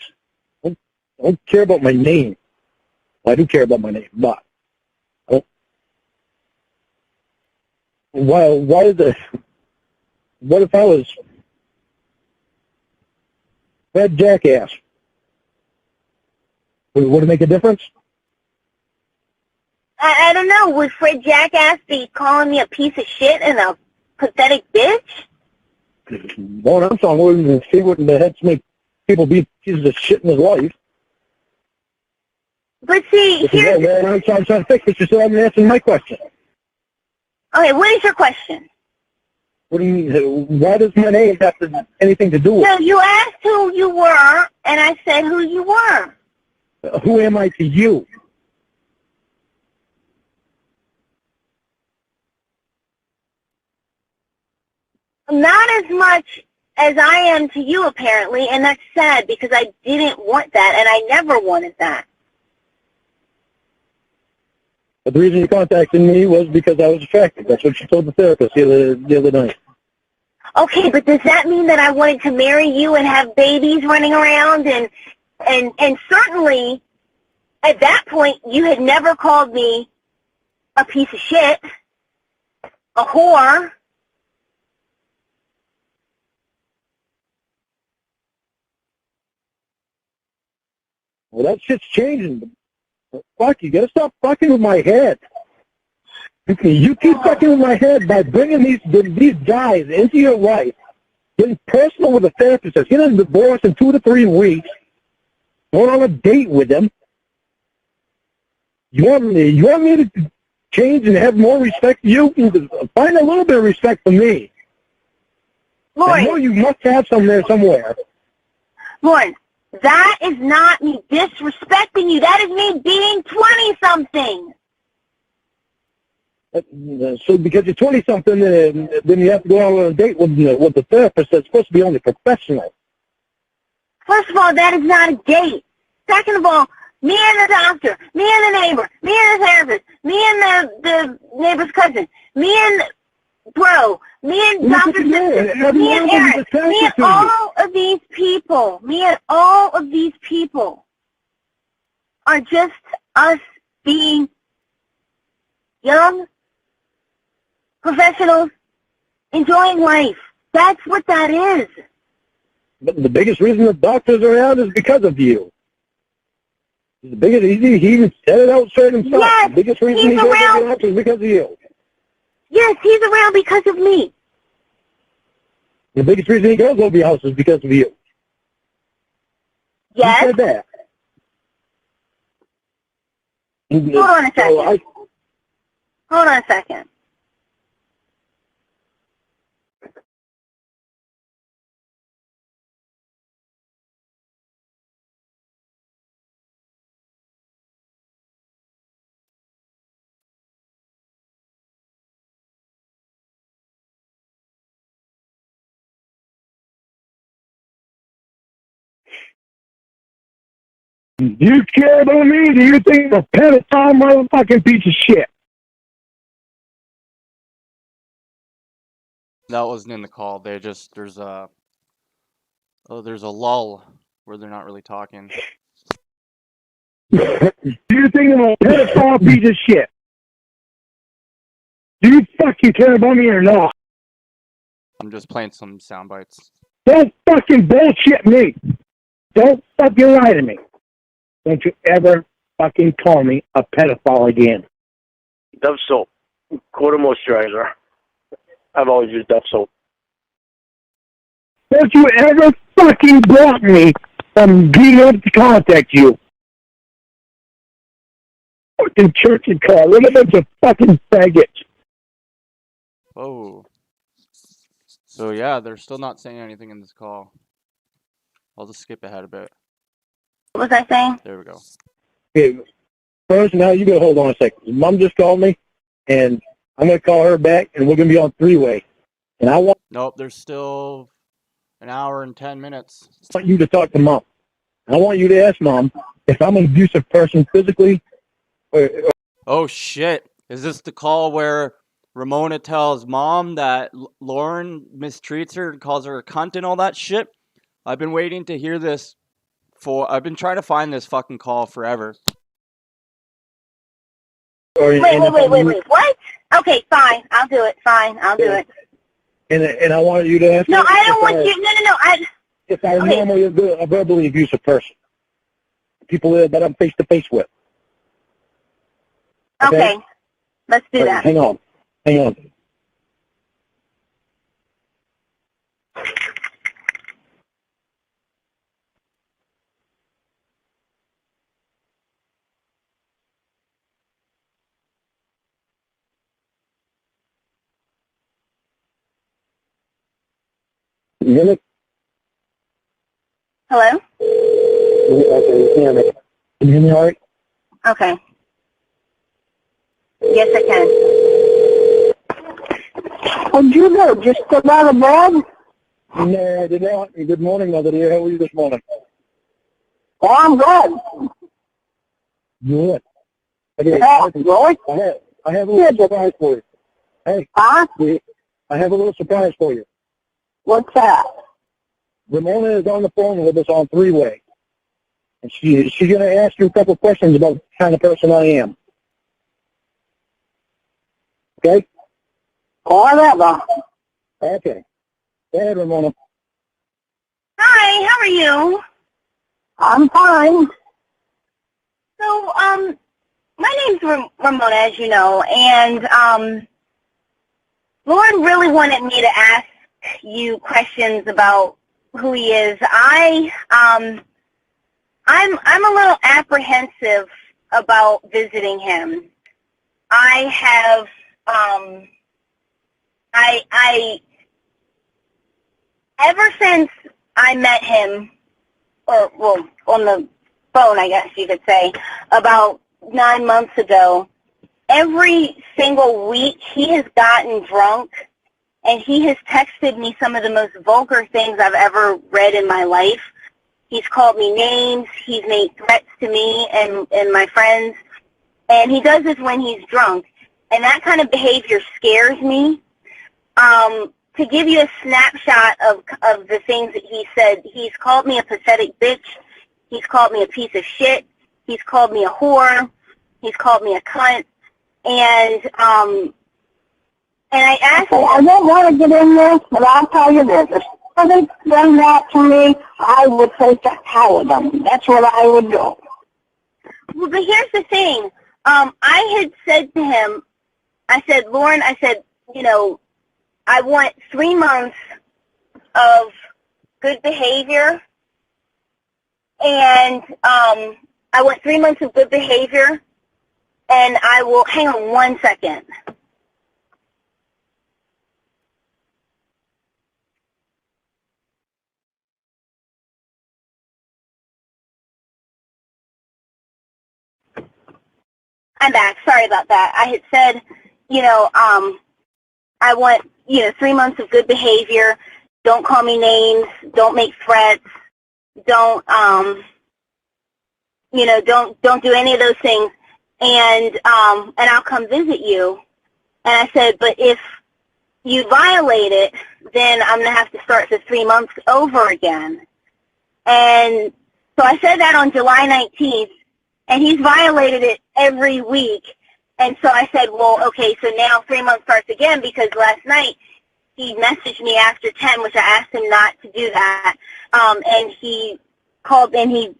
I don't care about my name. I do care about my name, but what if I was Fred Jackass? Would it make a difference? I don't know. Would Fred Jackass be calling me a piece of shit and a pathetic bitch? Lorne Armstrong wouldn't see what in the head to make people be pieces of shit in his life. But see, here's... Lorne Armstrong trying to fix it. You still haven't answered my question. Okay, what is your question? What do you mean? Why does my name have anything to do with it? No, you asked who you were, and I said who you were. Who am I to you? Not as much as I am to you, apparently, and that's sad because I didn't want that, and I never wanted that. But the reason you contacted me was because I was attracted. That's what she told the therapist the other night. Okay, but does that mean that I wanted to marry you and have babies running around? And certainly, at that point, you had never called me a piece of shit, a whore. Well, that shit's changing. Fuck, you gotta stop fucking with my head. You keep fucking with my head by bringing these guys into your life, getting personal with a therapist that's getting a divorce in 2 to 3 weeks, going on a date with them. You want me to change and have more respect for you? Find a little bit of respect for me. Lorne, I know you must have some there somewhere. Lorne, that is not me disrespecting you. That is me being 20-something. So because you're 20-something, then you have to go out on a date with the therapist that's supposed to be only professional. First of all, that is not a date. Second of all, me and the doctor, me and the neighbor, me and the therapist, me and the neighbor's cousin, me and bro, me and Dr. Sister, me and Aaron, me and all of these people are just us being young professionals enjoying life. That's what that is. But the biggest reason the doctor's around is because of you. The biggest, he even said it outside himself. Yes, the biggest reason he's he goes around around is because of you. Yes, he's around because of me. The biggest reason he goes over your house is because of you. Yes. He said that. Hold on a second. Hold on a second. Do you care about me? Do you think I'm a pedophile motherfucking piece of shit? That wasn't in the call. There's a lull where they're not really talking. Do you think I'm a pedophile piece of shit? Do you fucking care about me or not? I'm just playing some sound bites. Don't fucking bullshit me. Don't fucking lie to me. Don't you ever fucking call me a pedophile again. Dove soap. Quarter moisturizer. I've always used Dove soap. Don't you ever fucking block me from being able to contact you. Fucking church and car. What a bunch of fucking faggots. Oh. So yeah, they're still not saying anything in this call. I'll just skip ahead a bit. What was I saying? There we go. Okay, first, now you gotta hold on a second. Mom just called me, and I'm gonna call her back, and we're gonna be on three-way. And I want Nope, there's still an hour and 10 minutes. you to talk to Mom. I want you to ask Mom if I'm an abusive person physically. Oh shit! Is this the call where Ramona tells Mom that Lorne mistreats her and calls her a cunt and all that shit? I've been waiting to hear this I've been trying to find this fucking call forever. Wait, what? Okay, fine, I'll do it, I'll do it. And I wanted you to ask No, me I don't want you, no, if I'm okay. normally a verbally abusive person. People that I'm face-to-face with. Okay, let's do that. Hang on. You hear me? Hello? Okay, you hear me. Can you hear me all right? Okay. Yes, I can. What'd you do? Just get out of bed? No, I did not. Good morning, Mother dear. How are you this morning? Oh, I'm good. Good. Okay, Really? I have a little surprise for you. Hey, Huh? I have a little surprise for you. What's that? Ramona is on the phone with us on three-way. And she's going to ask you a couple of questions about the kind of person I am. Okay? Whatever. Okay. Go ahead, Ramona. Hi, how are you? I'm fine. So, my name's Ramona, as you know, and, Lorne really wanted me to ask you questions about who he is. I'm a little apprehensive about visiting him. I have, ever since I met him, or, well, on the phone, I guess you could say, about 9 months ago, every single week he has gotten drunk and he has texted me some of the most vulgar things I've ever read in my life. He's called me names, he's made threats to me and my friends, and he does this when he's drunk, and that kind of behavior scares me. To give you a snapshot of the things that he said, he's called me a pathetic bitch, he's called me a piece of shit, he's called me a whore, he's called me a cunt, and I asked him, I don't want to get in this, but I'll tell you this. If somebody's done that to me, I would say to hell with them. That's what I would do. Well, but here's the thing. I had said to him, I said, Lorne, I said, you know, I want 3 months of good behavior, and I want 3 months of good behavior, and I will, hang on 1 second. I'm back. Sorry about that. I had said, you know, I want, 3 months of good behavior. Don't call me names. Don't make threats. Don't, don't do any of those things. And I'll come visit you. And I said, but if you violate it, then I'm going to have to start the 3 months over again. And so I said that on July 19th, and he's violated it every week. And so I said, well, okay, so now 3 months starts again, because last night he messaged me after 10, which I asked him not to do that. And he called me,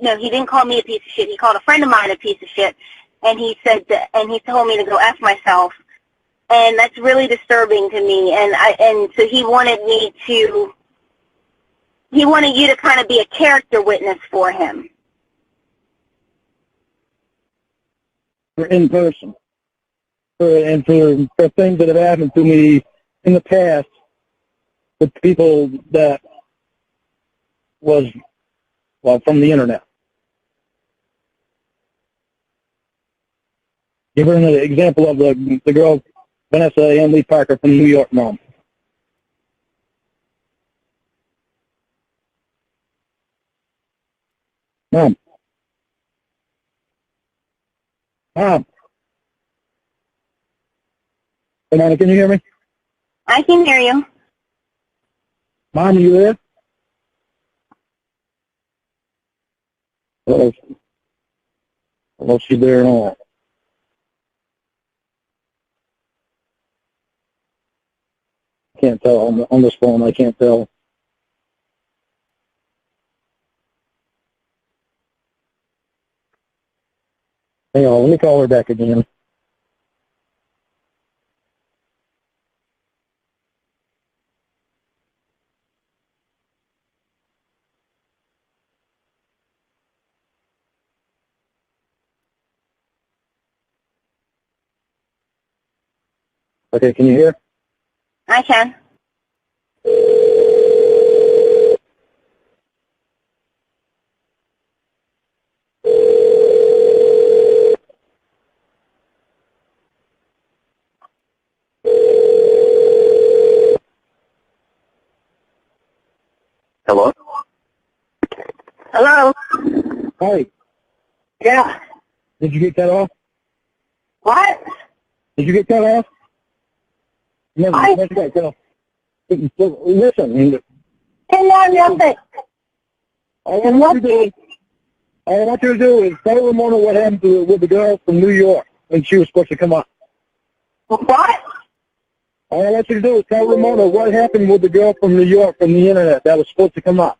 no, he didn't call me a piece of shit. He called a friend of mine a piece of shit. And he said that, and he told me to go F myself. And that's really disturbing to me. And so he wanted you to kind of be a character witness for him. In person. And for things that have happened to me in the past with people that was, well, from the internet. Give her an example of the girl, Vanessa Ann Lee Parker from New York, Mom. Mom. Mom. Hey, Mom, can you hear me? I can hear you. Mom, are you there? Well, she's there and all. Can't tell on this phone. I can't tell. Hang on, let me call her back again. Okay, can you hear? I can. Hello? Hi. Yeah. Did you get cut off? What? Did you get cut off? No, I- never got cut off. Listen, Hang on, nothing. all I want you to do is tell Ramona what happened with the girl from New York when she was supposed to come up. What? All I want you to do is tell Ramona what happened with the girl from New York from the internet that was supposed to come up.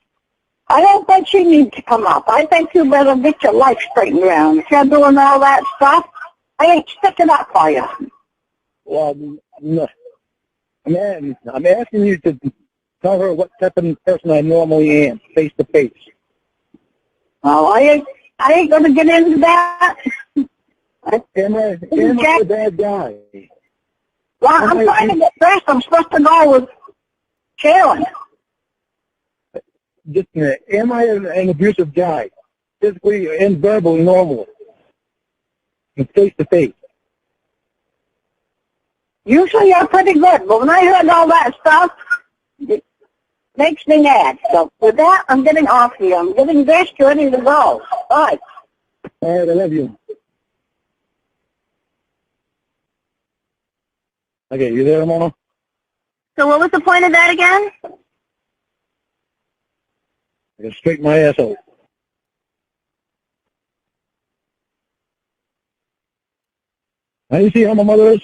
I don't think you need to come up. I think you better get your life straightened around. If you're doing all that stuff, I ain't sticking up for you. Well, no. I'm asking you to tell her what type of person I normally am, face to face. Well, I ain't going to get into that. Am I a bad guy? Well, I'm trying to get dressed. I'm supposed to go with Sharon. Just a minute. Am I an abusive guy? Physically and verbally, normally? And face to face? Usually you're pretty good, but when I heard all that stuff, it makes me mad. So with that, I'm getting off here. I'm getting dressed, ready to go. Bye. All right, I love you. Okay, you there, Mona? So what was the point of that again? I can straighten my ass out. Now you see how my mother is?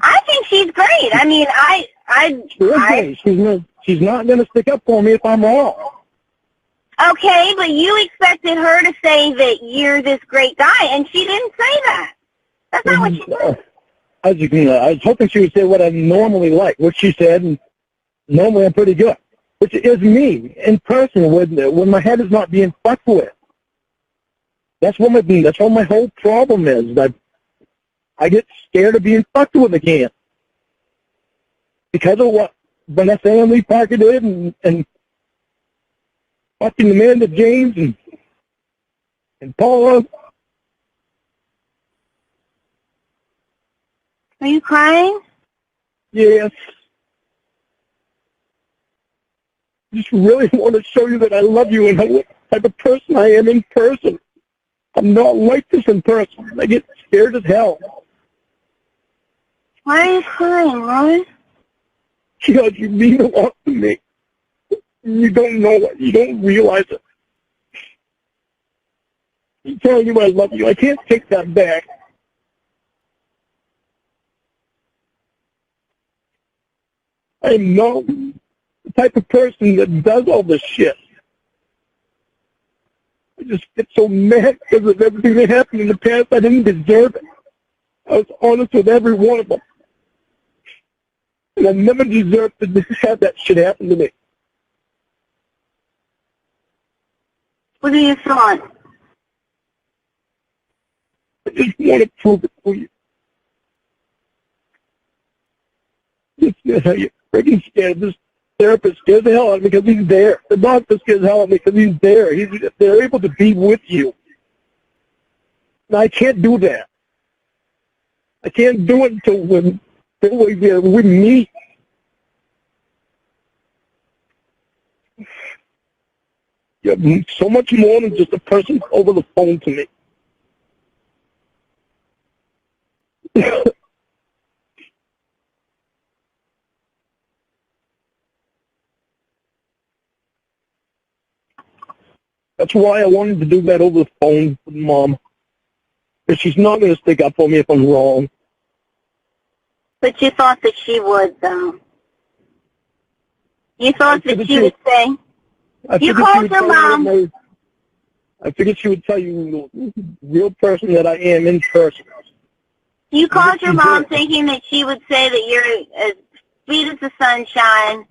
I think she's great. I mean, She's not going to stick up for me if I'm wrong. okay, but you expected her to say that you're this great guy, and she didn't say that. That's not what she said. I was hoping she would say what I normally like, which she said, and normally I'm pretty good, which is me in person when my head is not being fucked with. That's what my whole problem is. I get scared of being fucked with again because of what Vanessa and Lee Parker did, and fucking Amanda James and Paula. Are you crying? Yes. I just really want to show you that I love you and what type of person I am in person. I'm not like this in person. I get scared as hell. Why are you crying, Lorne? Because you mean a lot to me. You don't know it. You don't realize it. I'm telling you I love you. I can't take that back. I'm not the type of person that does all this shit. I just get so mad because of everything that happened in the past. I didn't deserve it. I was honest with every one of them. And I never deserved to have that shit happen to me. What are you feeling? I just want to prove it for you. Just how you freaking scared. This therapist scares the hell out of me because he's there. The doctor scares the hell out of me because he's there. They're able to be with you. And I can't do that. I can't do it until we meet. You're so much more than just a person over the phone to me. That's why I wanted to do that over the phone with Mom. Because she's not going to stick up for me if I'm wrong. But you thought that she would, though. You thought that she would say, you called your mom. I figured she would tell you the real person that I am in person. You called your mom thinking that she would say that you're as sweet as the sunshine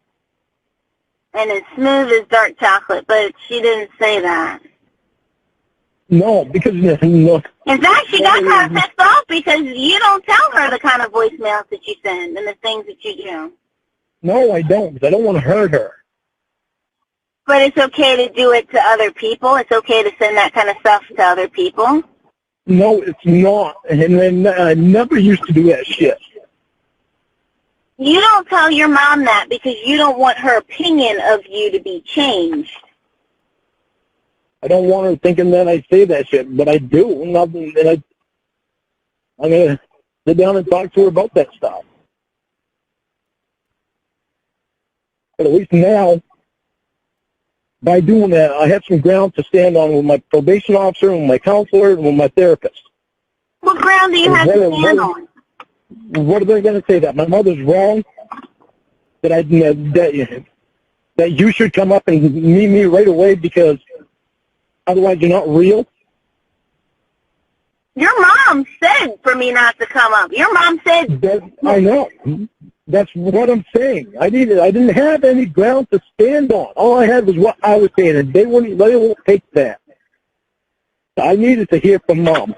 and as smooth as dark chocolate, but she didn't say that. No, because no. In fact, she got kind of pissed off because you don't tell her the kind of voicemails that you send and the things that you do. No, I don't, because I don't want to hurt her. But it's okay to do it to other people. It's okay to send that kind of stuff to other people. No, it's not. And I never used to do that shit. You don't tell your mom that because you don't want her opinion of you to be changed. I don't want her thinking that I say that shit, but I do. Nothing. And I'm gonna sit down and talk to her about that stuff. But at least now, by doing that, I have some ground to stand on with my probation officer, and my counselor, and with my therapist. What ground do you have to stand on? What are they going to say? That my mother's wrong? That you should come up and meet me right away because otherwise you're not real? Your mom said for me not to come up. Your mom said... I know. That's what I'm saying. I didn't have any ground to stand on. All I had was what I was saying, and they won't take that. I needed to hear from Mom.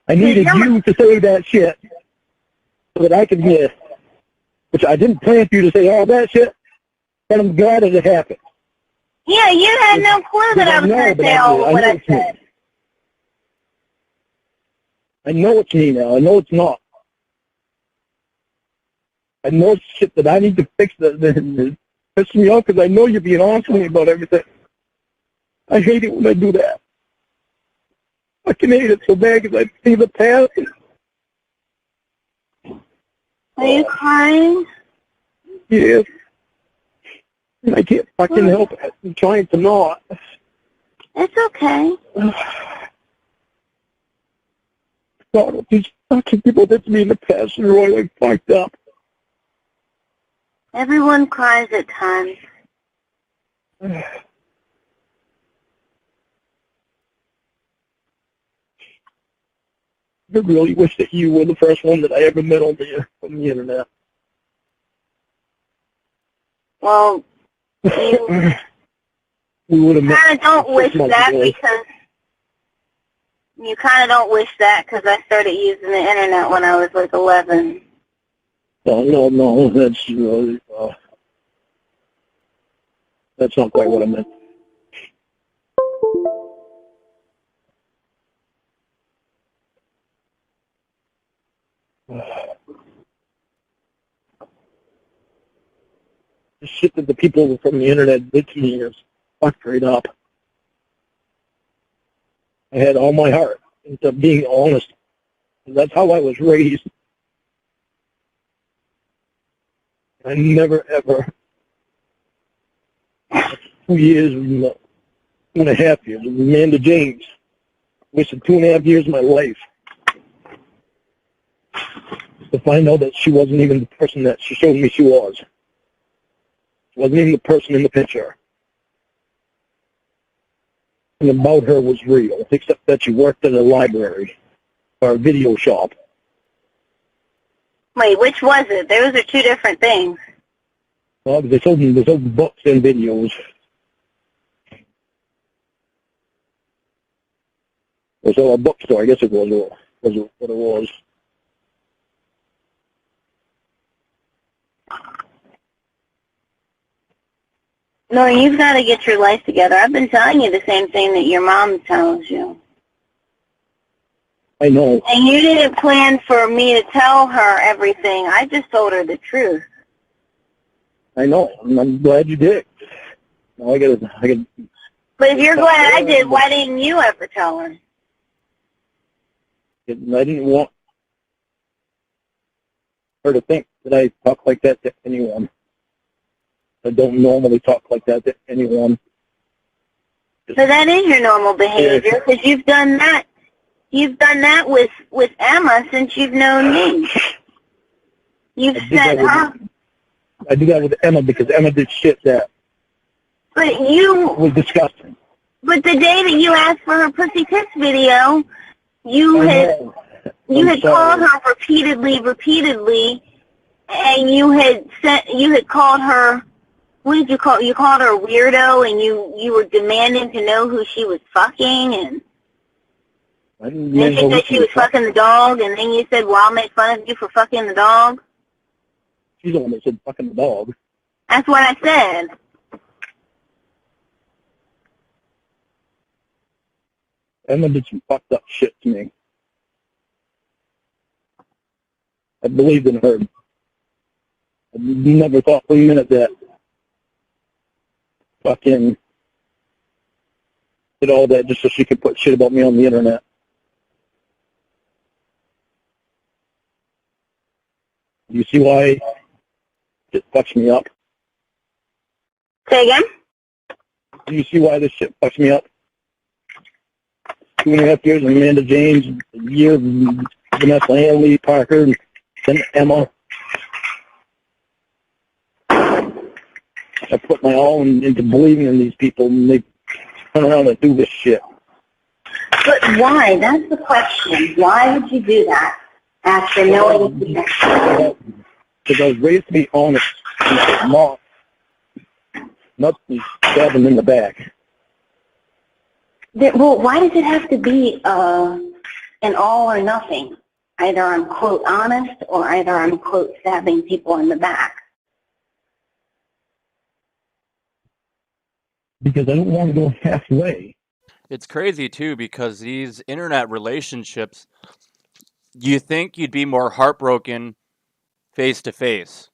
I needed you to say that shit so that I could hear, which I didn't plan for you to say all that shit, but I'm glad that it happened. Yeah, you had no clue that I was going to say all what I said. I know it's me now. I know it's not. I know shit that I need to fix that pisses me off because I know you're being honest with me about everything. I hate it when I do that. I can hate it so bad because I see the past. Are you crying? Yes. And I can't fucking help it. I'm trying to not. It's okay. God, these fucking people did to me in the past and really fucked up. Everyone cries at times. I really wish that you were the first one that I ever met on the internet. Well, you We would have met. kind of don't wish that because you kind of don't wish that because I started using the internet when I was like 11. No, that's really, that's not quite what I meant. The shit that the people from the internet did to me is fucked right up. I had all my heart into being honest. That's how I was raised. I never ever, 2 years, 2.5 years, with Amanda James, wasted 2.5 years of my life to find out that she wasn't even the person that she showed me she was. She wasn't even the person in the picture. And about her was real, except that she worked at a library or a video shop. Wait, which was it? Those are two different things. Well, they sold books and videos. It was a bookstore, I guess it was what it was. No, you've got to get your life together. I've been telling you the same thing that your mom tells you. I know. And you didn't plan for me to tell her everything. I just told her the truth. I know. I'm glad you did. Now I got. But if you're glad I did, why didn't you ever tell her? I didn't want her to think that I talk like that to anyone. I don't normally talk like that to anyone. So that is your normal behavior, because you've done that. You've done that with Emma since you've known me. You've sent her. I did that with Emma because Emma did shit that was disgusting. But the day that you asked for her pussy tits video, you had called her repeatedly, and you had called her. What did you call? You called her a weirdo, and you were demanding to know who she was fucking, and then she said she was fucking the dog, and then you said, "Well, I'll make fun of you for fucking the dog." She's the one that said fucking the dog. That's what I said. Emma did some fucked up shit to me. I believed in her. I never thought for a minute that fucking did all that just so she could put shit about me on the internet. You see why it fucks me up? Say again? Do you see why this shit fucks me up? 2.5 years of Amanda James, a year of Vanessa Hanley, Parker, and Emma. I put my all into believing in these people, and they turn around and do this shit. But why? That's the question. Why would you do that after knowing? Because I was raised to be honest, not stab them in the back. Well, why does it have to be an all or nothing? Either I'm, quote, honest, or either I'm, quote, stabbing people in the back. Because I don't want to go halfway. It's crazy, too, because these internet relationships, you think you'd be more heartbroken face-to-face,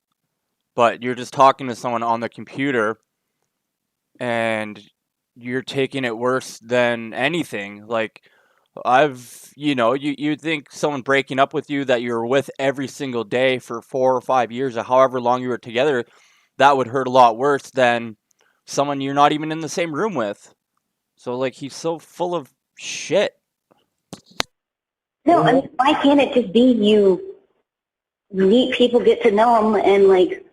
but you're just talking to someone on the computer, and you're taking it worse than anything. Like, you'd think someone breaking up with you that you're with every single day for 4 or 5 years, or however long you were together, that would hurt a lot worse than someone you're not even in the same room with. So, like, he's so full of shit. No, I mean, why can't it just be you meet people, get to know them, and, like,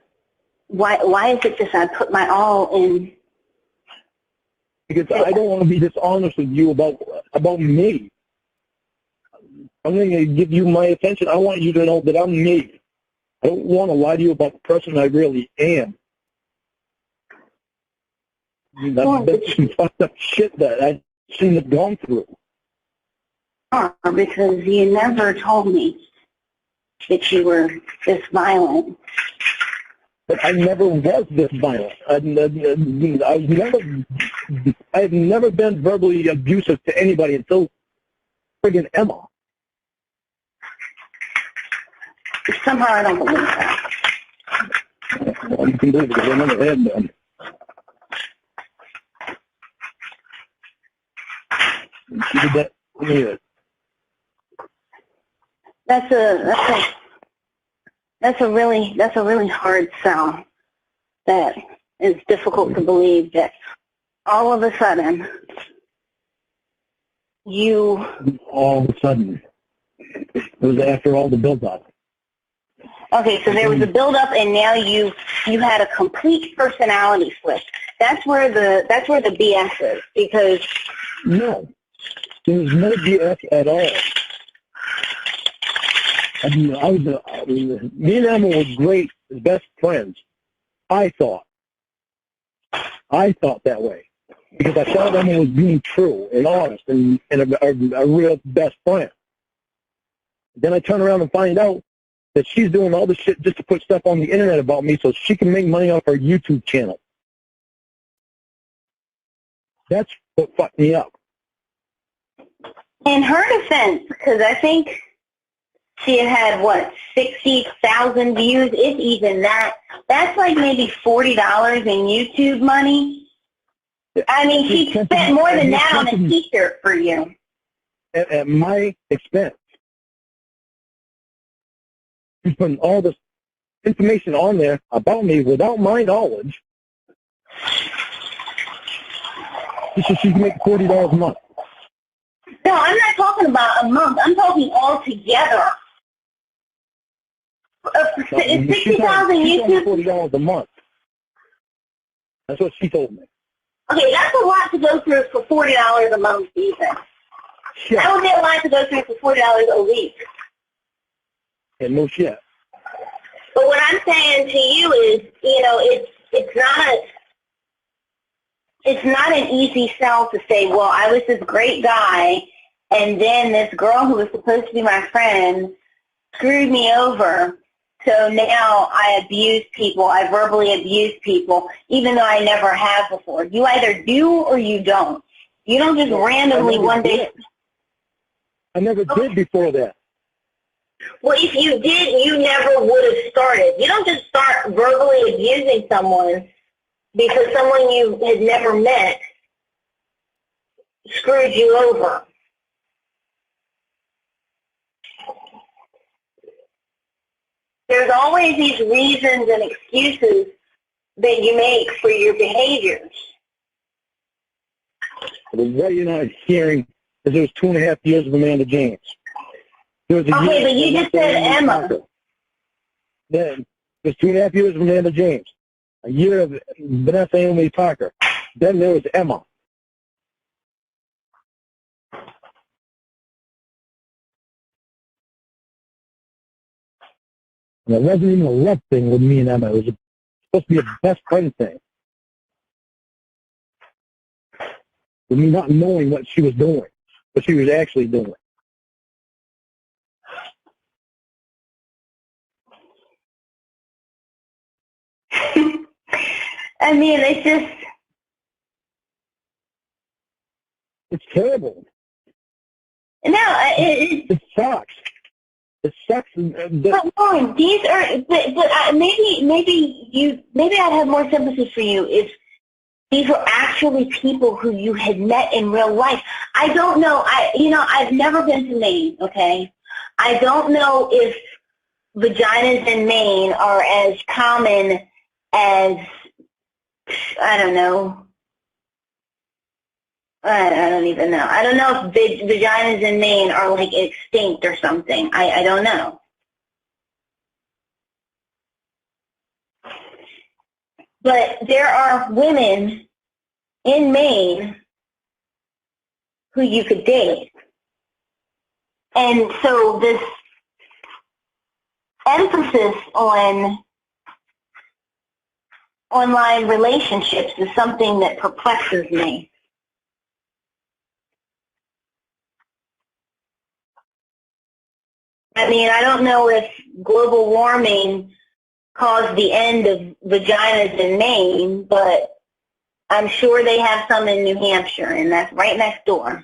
why is it just I put my all in? Because I don't want to be dishonest with you about me. I'm going to give you my attention. I want you to know that I'm me. I don't want to lie to you about the person I really am. That's been some fucked up shit that I've seen it gone through. Because you never told me that you were this violent. But I never was this violent. I've never been verbally abusive to anybody until friggin' Emma. Somehow I don't believe that. Well, you can believe it because I never had none. She did that to me. That's a really hard sell. That is difficult to believe that all of a sudden All of a sudden. It was after all the build-up. Okay, so there was a build-up, and now you had a complete personality switch. That's where the BS is, because No, there was no BS at all. I mean, me and Emma were great, as best friends. I thought that way because I thought Emma was being true and honest and a real best friend. Then I turn around and find out that she's doing all this shit just to put stuff on the internet about me so she can make money off her YouTube channel. That's what fucked me up. in her defense, because I think she had, 60,000 views, if even that. That's like maybe $40 in YouTube money. I mean, she spent more than that on a T-shirt for you. At my expense. She's putting all this information on there about me without my knowledge. So she can make $40 a month. No, I'm not talking about a month. I'm talking all together. 60,000 YouTube. $40 a month. That's what she told me. Okay, that's a lot to go through for $40 a month, even. Shit. That would be a lot to go through for $40 a week. And no shit. But what I'm saying to you is, it's not an easy sell to say, well, I was this great guy, and then this girl who was supposed to be my friend screwed me over. So now I abuse people. I verbally abuse people, even though I never have before. You either do or you don't. You don't just randomly one day. I never did before that. Well, if you did, you never would have started. You don't just start verbally abusing someone because someone you had never met. screwed you over. There's always these reasons and excuses that you make for your behaviors. But what you're not hearing is there was 2.5 years of Amanda James. There was a Okay, year but you just said Emma. Then there's 2.5 years of Amanda James. A year of Vanessa Amy Parker. Then there was Emma. And it wasn't even a love thing with me and Emma. It was supposed to be a best friend thing. With me not knowing what she was doing, what she was actually doing. I mean, it's just... It's terrible. No, It sucks. It sucks. But Lorne, these are... But maybe I'd have more sympathy for you if these were actually people who you had met in real life. I don't know. I've never been to Maine, okay? I don't know if vaginas in Maine are as common as, I don't know. I don't even know. I don't know if vaginas in Maine are like extinct or something. I don't know. But there are women in Maine who you could date. And so this emphasis on online relationships is something that perplexes me. I mean, I don't know if global warming caused the end of vaginas in Maine, but I'm sure they have some in New Hampshire, and that's right next door.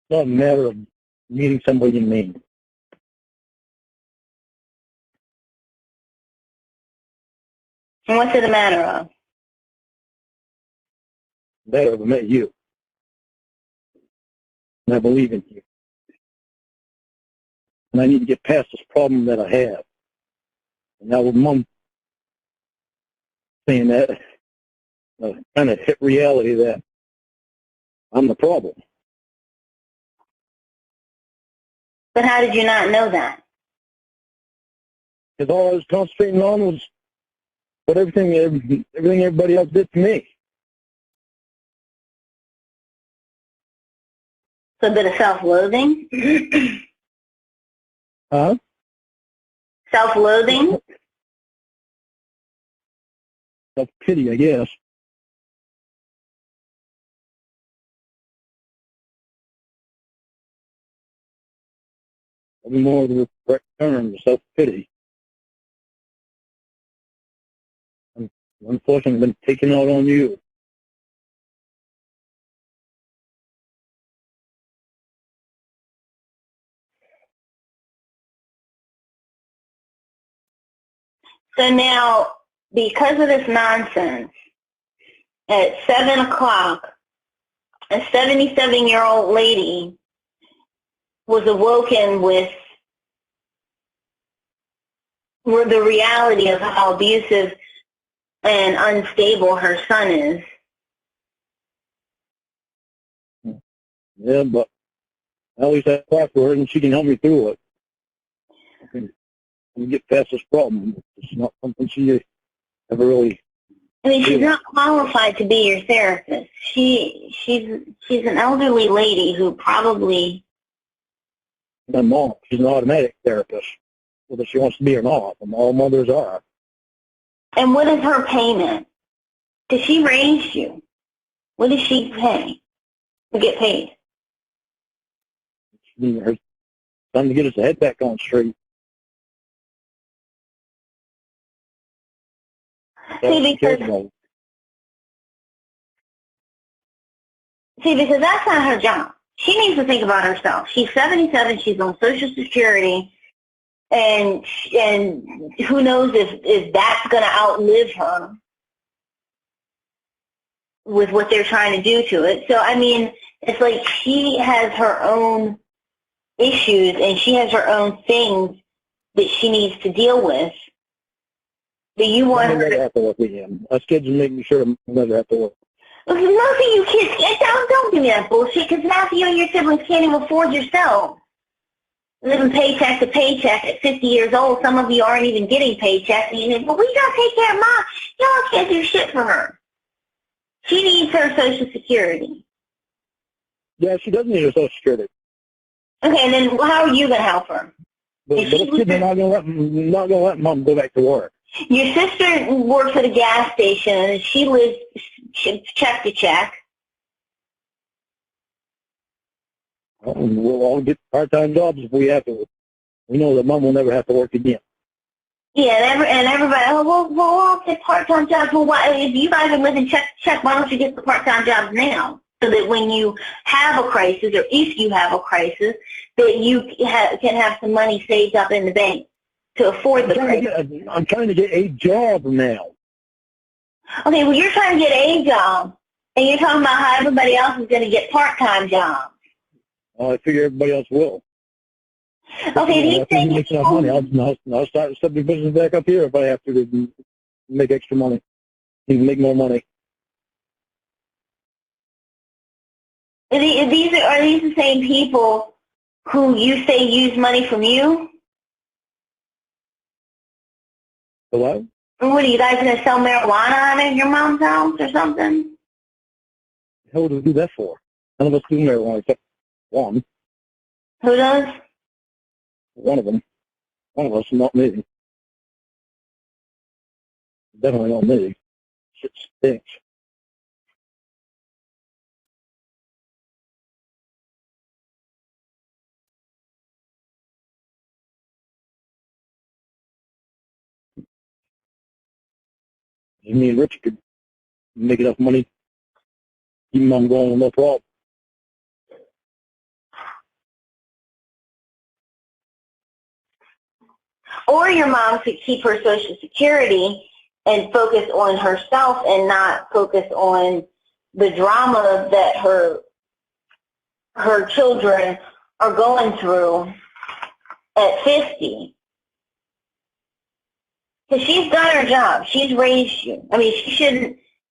It's not a matter of meeting somebody in Maine. And what's it a matter of? Better have met you. And I believe in you. And I need to get past this problem that I have. And now with Mom saying that, kind of hit reality that I'm the problem. But how did you not know that? Because all I was concentrating on was what everything everybody else did to me. So a bit of self-loathing? Huh? Self-loathing? Self-pity, I guess. Probably more of the correct term, self-pity. Unfortunately, I've been taken out on you. So now, because of this nonsense, at 7 o'clock, a 77-year-old lady was awoken with the reality of how abusive and unstable her son is. Yeah, but at least I talked to her and she can help me through it. I can get past this problem. It's not something she ever really... I mean, she's not qualified to be your therapist. She's an elderly lady who probably... My mom, she's an automatic therapist, whether she wants to be or not. And all mothers are. And what is her payment? Does she raise you? What does she pay to get paid? Her son to get his head back on straight. See, because that's not her job. She needs to think about herself. She's 77. She's on Social Security. And who knows if that's going to outlive her with what they're trying to do to it. So, I mean, it's like she has her own issues and she has her own things that she needs to deal with. But you want her to have to work with him. Us kids are making sure we'll never have to work. Most of you kids, don't give me that bullshit, because half of you and your siblings can't even afford yourself. Living paycheck to paycheck at 50 years old, some of you aren't even getting paychecks, and you think, well, we got to take care of Mom. Y'all can't do shit for her. She needs her Social Security. Yeah, she does need her Social Security. Okay, and then how are you going to help her? But us kids are not going to let Mom go back to work. Your sister works at a gas station, and she lives check to check. We'll all get part-time jobs if we have to. We know that Mom will never have to work again. Yeah, and everybody, we'll all get part-time jobs. Well, why, if you guys are living check to check, why don't you get the part-time jobs now? So that when you have a crisis, or if you have a crisis, that you can have some money saved up in the bank to afford the crisis. I'm trying to get a job now. Okay, well, you're trying to get a job, and you're talking about how everybody else is going to get part-time jobs. I figure everybody else will. Okay, do you think make enough money? I'll start the business back up here if I have to make extra money. Even make more money. Are these the same people who you say use money from you? Hello? What, are you guys going to sell marijuana out of your mom's house or something? The hell would we do that for? None of us do marijuana except one. Who does? One of them. One of us, not me. Definitely not me. Shit stinks. Me and Rich could make enough money, keep Mom going with no problem. Or your mom could keep her Social Security and focus on herself and not focus on the drama that her children are going through at 50. Because she's done her job. She's raised you. I mean,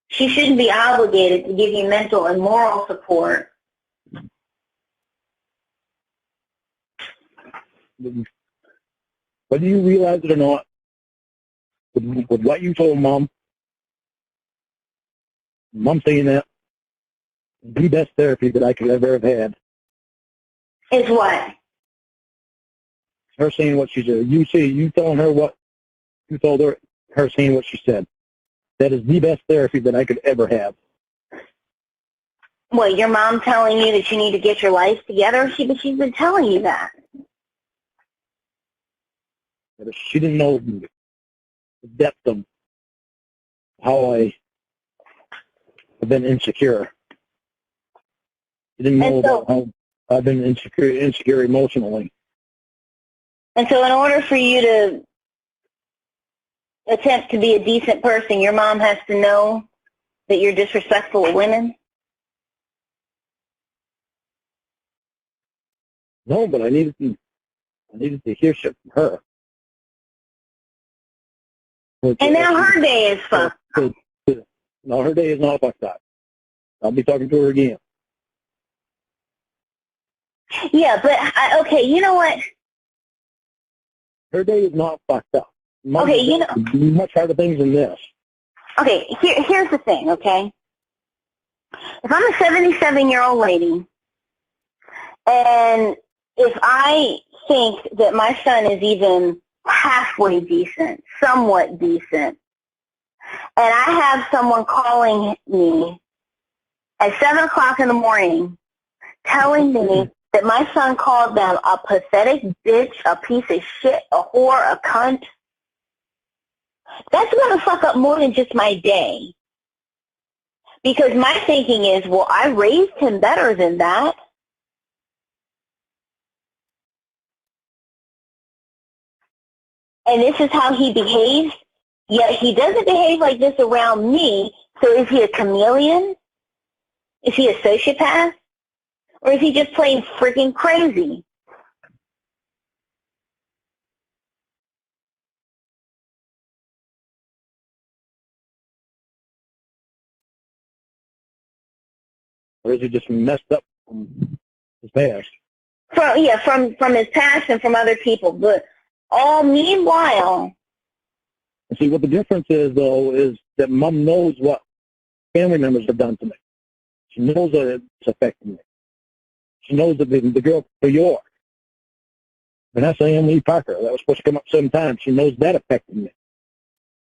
she shouldn't be obligated to give you mental and moral support. Whether you realize it or not, with what you told Mom saying that, the best therapy that I could ever have had. Is what? Her saying what she said. You telling her what you told her, her saying what she said. That is the best therapy that I could ever have. What, your mom telling you that you need to get your life together? She's been telling you that. But if she didn't know the depth of how I have been insecure. She didn't know about how I've been insecure emotionally. And so in order for you to attempt to be a decent person, your mom has to know that you're disrespectful of women? No, but I needed to hear shit from her. And now her day is fucked. No, her day is not fucked up. I'll be talking to her again. Yeah, but, okay, you know what? Her day is not fucked up. Okay, you know. Much harder things than this. Okay, here's the thing, okay? If I'm a 77-year-old lady, and if I think that my son is even halfway decent, somewhat decent, and I have someone calling me at 7 o'clock in the morning telling me that my son called them a pathetic bitch, a piece of shit, a whore, a cunt, that's going to fuck up more than just my day. Because my thinking is, well, I raised him better than that. and this is how he behaves, yet he doesn't behave like this around me. So is he a chameleon? Is he a sociopath? Or is he just plain freaking crazy? Or is he just messed up from his past? From his past and from other people. But all meanwhile... See, what the difference is, though, is that Mom knows what family members have done to me. She knows that it's affecting me. She knows that the girl for York, Vanessa Ann Lee Parker, that was supposed to come up 7 times. She knows that affected me.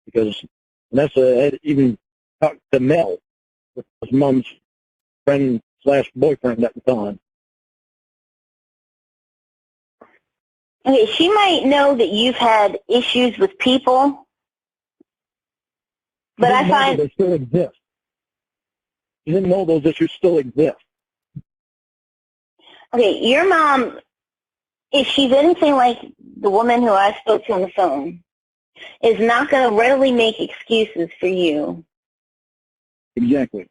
Because Vanessa had even talked to Mel, which was Mom's friend/boyfriend at the time. Okay, she might know that you've had issues with people, but I find... They still exist. She didn't know those issues still exist. Okay, your mom, if she's anything like the woman who I spoke to on the phone, is not going to readily make excuses for you. Exactly.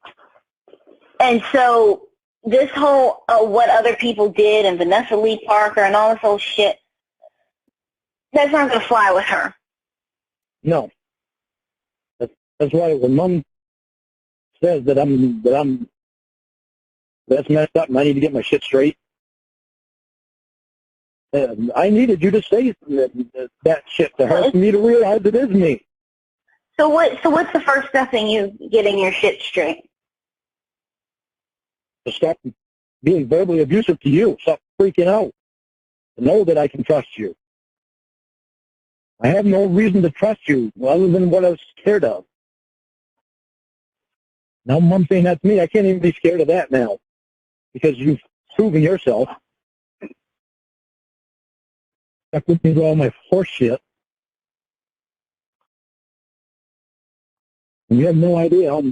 And so this whole what other people did and Vanessa Lee Parker and all this whole shit, that's not going to fly with her. No. That's why when Mom says that that's messed up and I need to get my shit straight, I needed you to say that shit to her for me to realize it is me. So what's the first step in you getting your shit straight? To stop being verbally abusive to you. Stop freaking out. To know that I can trust you. I have no reason to trust you other than what I was scared of. Now Mom's saying that to me. I can't even be scared of that now because you've proven yourself. Stuck with me through all my horse shit. And you have no idea how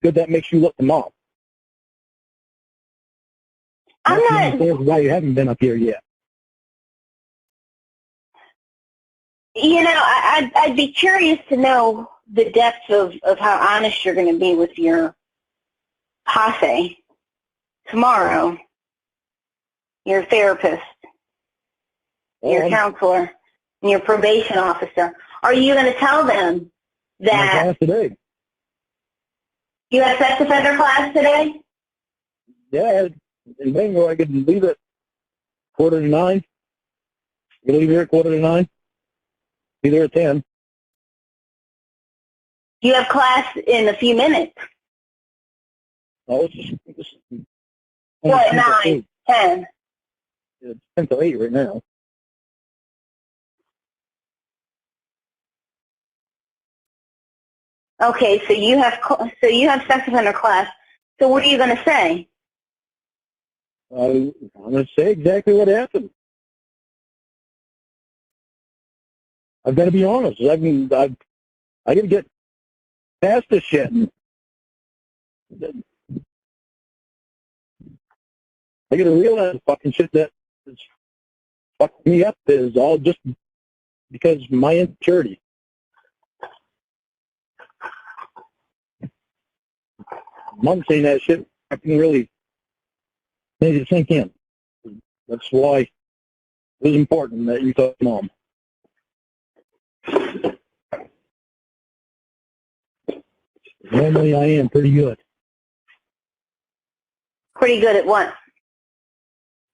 good that makes you look to Mom. I'm not... That's why you haven't been up here yet. You know, I'd be curious to know the depth of how honest you're going to be with your posse tomorrow, your therapist, your counselor, and your probation officer. Are you going to tell them that... My class today. You have sex offender class today? Yeah, in Bango I could leave at 8:45. You leave here at 8:45. Be there at 10. You have class in a few minutes. Oh, it's just What, 9, 10? It's 10 to 8 right now. Okay, so you have sex offender class. So what are you going to say? I'm going to say exactly what happened. I've got to be honest. I got to get past this shit. I got to realize the fucking shit that is fucking me up is all just because of my insecurity. Mom saying that shit fucking really made it sink in. That's why it was important that you talk to Mom. Normally I am pretty good. Pretty good at what?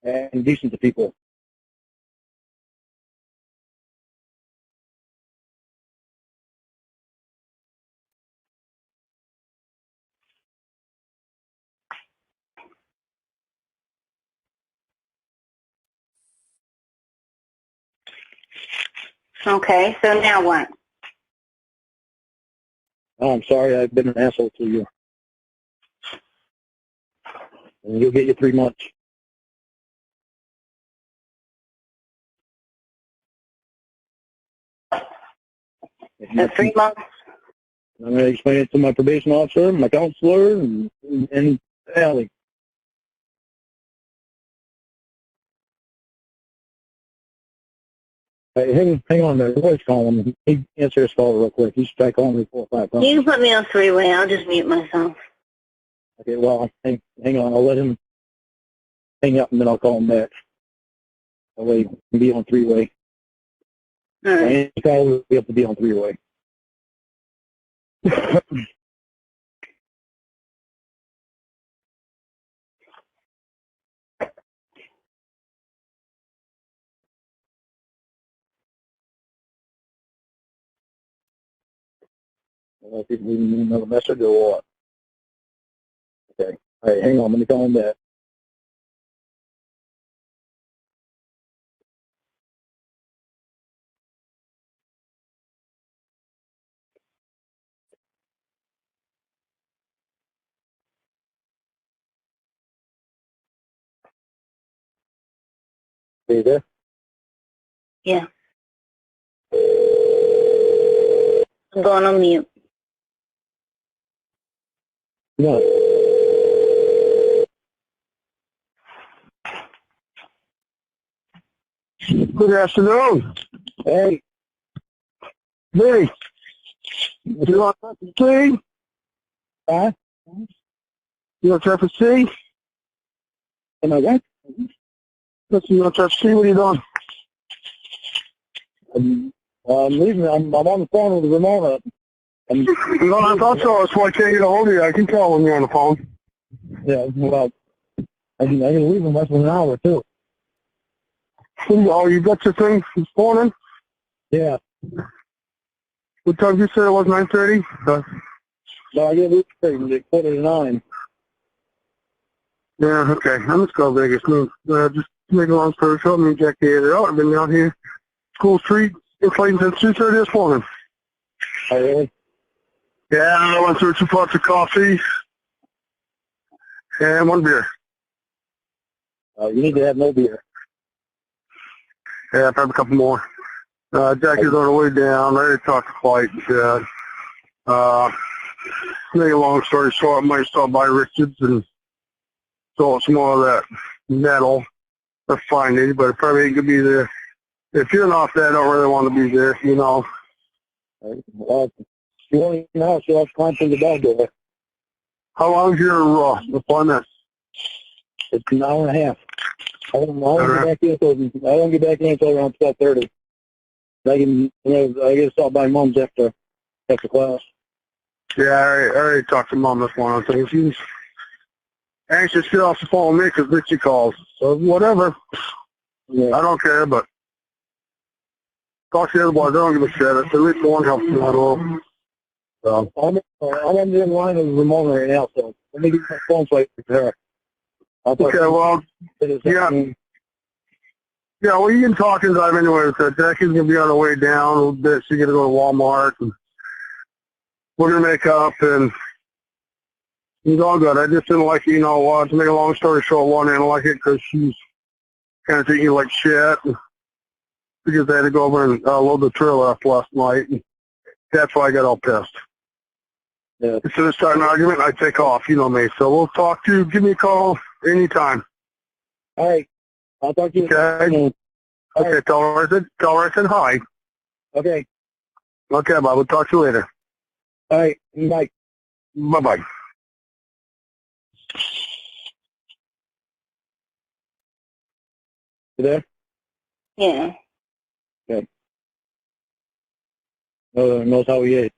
And decent to people. Okay, so now what? Oh, I'm sorry I've been an asshole to you. And you'll get your 3 months. 3 months? I'm going to explain it to my probation officer, my counselor, and Allie. Hey, hang on a minute. Roy's calling. He answer his call real quick. He's tried calling me 4 or 5 times. You can put me on three-way. I'll just mute myself. Okay, well, hang on. I'll let him hang up, and then I'll call him back. That way he can be on three-way. All right. Any call, we have to be on three-way. I don't know if he's leaving me another message or what. Okay. All right, hang on. Let me call him back. Are you there? Yeah. I'm going on mute. No. Good afternoon. Hey. Hey, you want to see? Huh? You want to see? Am I what? Listen, you want to see? What are you doing? I'm leaving. I'm on the phone with Ramona. No, I thought so. That's why I can't get a hold of you. I can tell when you're on the phone. Yeah, well, I can leave in less than an hour, too. Oh, you got your thing this morning? Yeah. What time did you say it was? 9:30? No, I get leave at 8:45. Yeah, okay. I'm just going to Vegas. Just to make a long story short, me and Jackie ate it out. I've been down here, School Street, inflating since 2:30 this morning. Oh, really? Yeah, I went through 2 pots of coffee and 1 beer. You need to have no beer. Yeah, I've had a couple more. Jackie's on her way down. I already talked to flight and said, make a long story short, I might stop by Richards and sell some more of that metal. That's fine, Eddie, but it probably ain't going to be there. If you're not there, I don't really want to be there, you know. Well, you want to know, she'll have to climb through the dog door. How long's your appointment? It's an hour and a half. I don't get back in until around 12:30. I get to stop by Mom's after class. Yeah, I already talked to Mom this morning. I think she's anxious to get off the phone with me because Richie calls. So whatever. Yeah. I don't care, but talk to the other boys. I don't give a shit. At least one helps me out a little. So I'm on the other line with Ramona right now, so let me get my phone so I can her. okay, well, yeah, well, you can talk and drive anyway. So Jackie's going to be on her way down a little bit. She's going to go to Walmart, and we're going to make up, and it's all good. I just didn't like it, you know, to make a long story short, one, I didn't like it because she's kind of treating you like shit, because I had to go over and load the trailer up last night, and that's why I got all pissed. Yeah. Instead of starting an argument, I take off, you know me. So we'll talk to you. Give me a call anytime. All right. I'll talk to you. Okay. Okay, Right. tell her I said hi. Okay. Okay, Bob. We'll talk to you later. All right. Bye. Bye-bye. You there? Yeah. Okay. Knows how he is.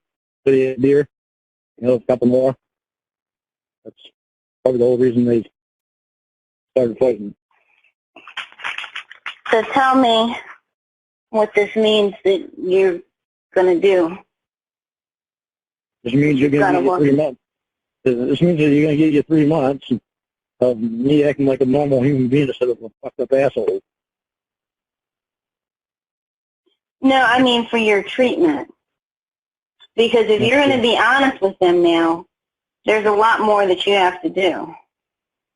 Did he eat beer? A couple more. That's probably the whole reason they started fighting. So tell me what this means that you're going to do. This means you're going to get 3 months. This means that you're going to get your 3 months of me acting like a normal human being instead of a fucked up asshole. No, I mean for your treatment. Because if you're going to be honest with them now, there's a lot more that you have to do.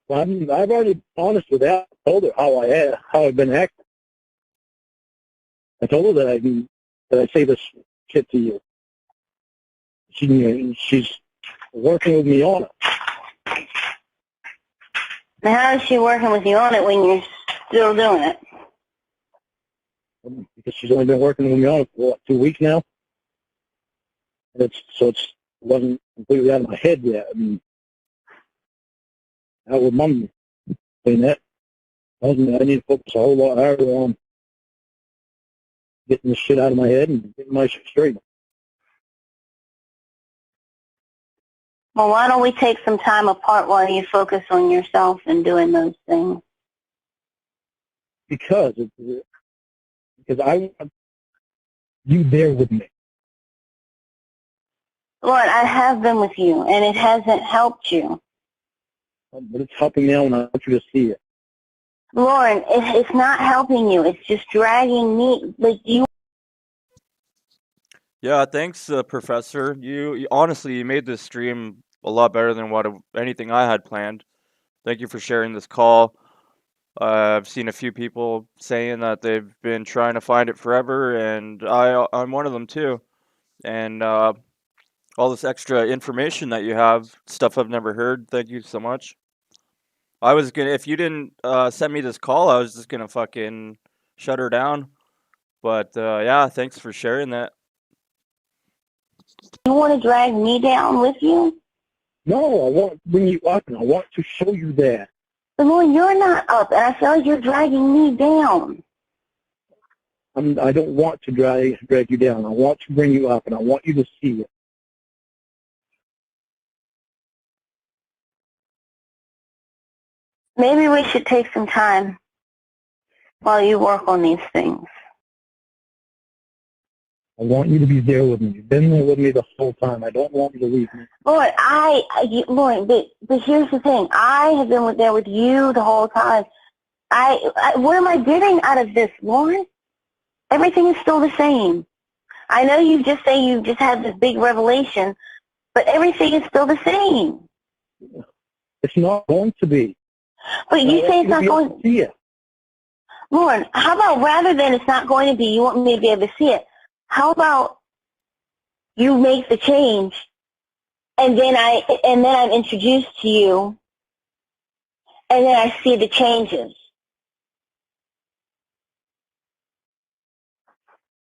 Well, I've already been honest with that. I told her how I've been acting. I told her that I say this shit to you. She's working with me on it. Now, how is she working with you on it when you're still doing it? Because she's only been working with me on it for, what, 2 weeks now? And it wasn't completely out of my head yet. I mean, how would Mom saying that? I need to focus a whole lot harder on getting this shit out of my head and getting my shit straight. Well, why don't we take some time apart while you focus on yourself and doing those things? Because I want you there with me. Lord, I have been with you, and it hasn't helped you. But it's helping now, and I want you to see it. Lorne, it's not helping you. It's just dragging me. Like you. Yeah, thanks, Professor. You honestly, you made this stream a lot better than anything I had planned. Thank you for sharing this call. I've seen a few people saying that they've been trying to find it forever, and I'm one of them too. And all this extra information that you have, stuff I've never heard. Thank you so much. I was gonna, if you didn't send me this call, I was just gonna fucking shut her down. But yeah, thanks for sharing that. You want to drag me down with you? No, I want to bring you up, and I want to show you that. But Lorne, you're not up, and I feel like you're dragging me down. I don't want to drag you down. I want to bring you up, and I want you to see it. Maybe we should take some time while you work on these things. I want you to be there with me. You've been there with me the whole time. I don't want you to leave me. Lorne, but here's the thing. I have been there with you the whole time. What am I getting out of this, Lorne? Everything is still the same. I know you just say you just had this big revelation, but everything is still the same. It's not going to be. But you say it's not going to see it. Lorne, how about rather than it's not going to be, you want me to be able to see it, how about you make the change and then I'm introduced to you and then I see the changes?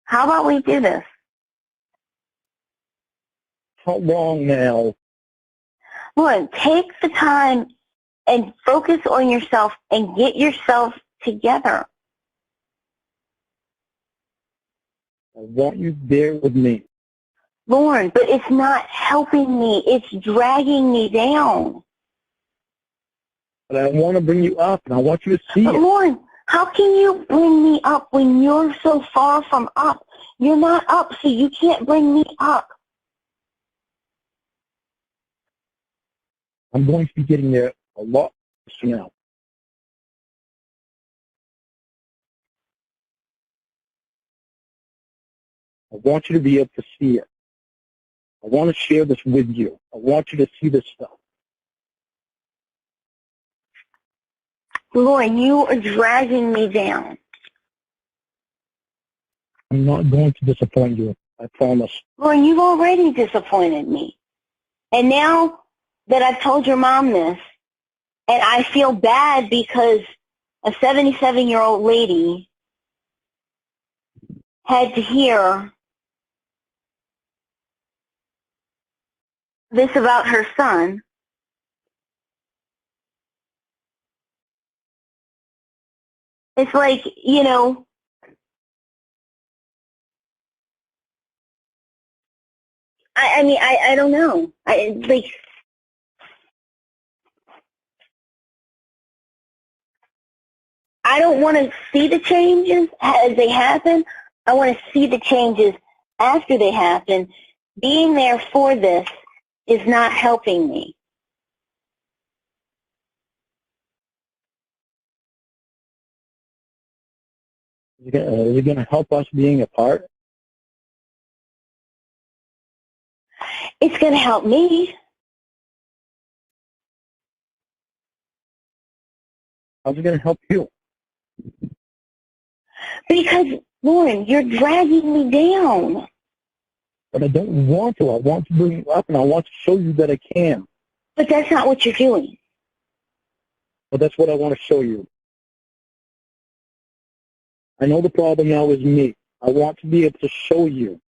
How about we do this? How long now? Lorne, take the time and focus on yourself and get yourself together. I want you there with me. Lorne, but it's not helping me. It's dragging me down. But I want to bring you up, and I want you to see it. Lorne, how can you bring me up when you're so far from up? You're not up, so you can't bring me up. I'm going to be getting there a lot from now. I want you to be able to see it. I want to share this with you. I want you to see this stuff. Lorne, you are dragging me down. I'm not going to disappoint you. I promise. Lorne, you've already disappointed me. And now that I've told your mom this, and I feel bad because a 77-year-old lady had to hear this about her son. It's like, you know, I mean, I don't know. I don't want to see the changes as they happen. I want to see the changes after they happen. Being there for this is not helping me. Is it going to help us being apart? It's going to help me. How's it going to help you? Because, Lorne, you're dragging me down. But I don't want to. I want to bring you up, and I want to show you that I can. But that's not what you're doing. But that's what I want to show you. I know the problem now is me. I want to be able to show you.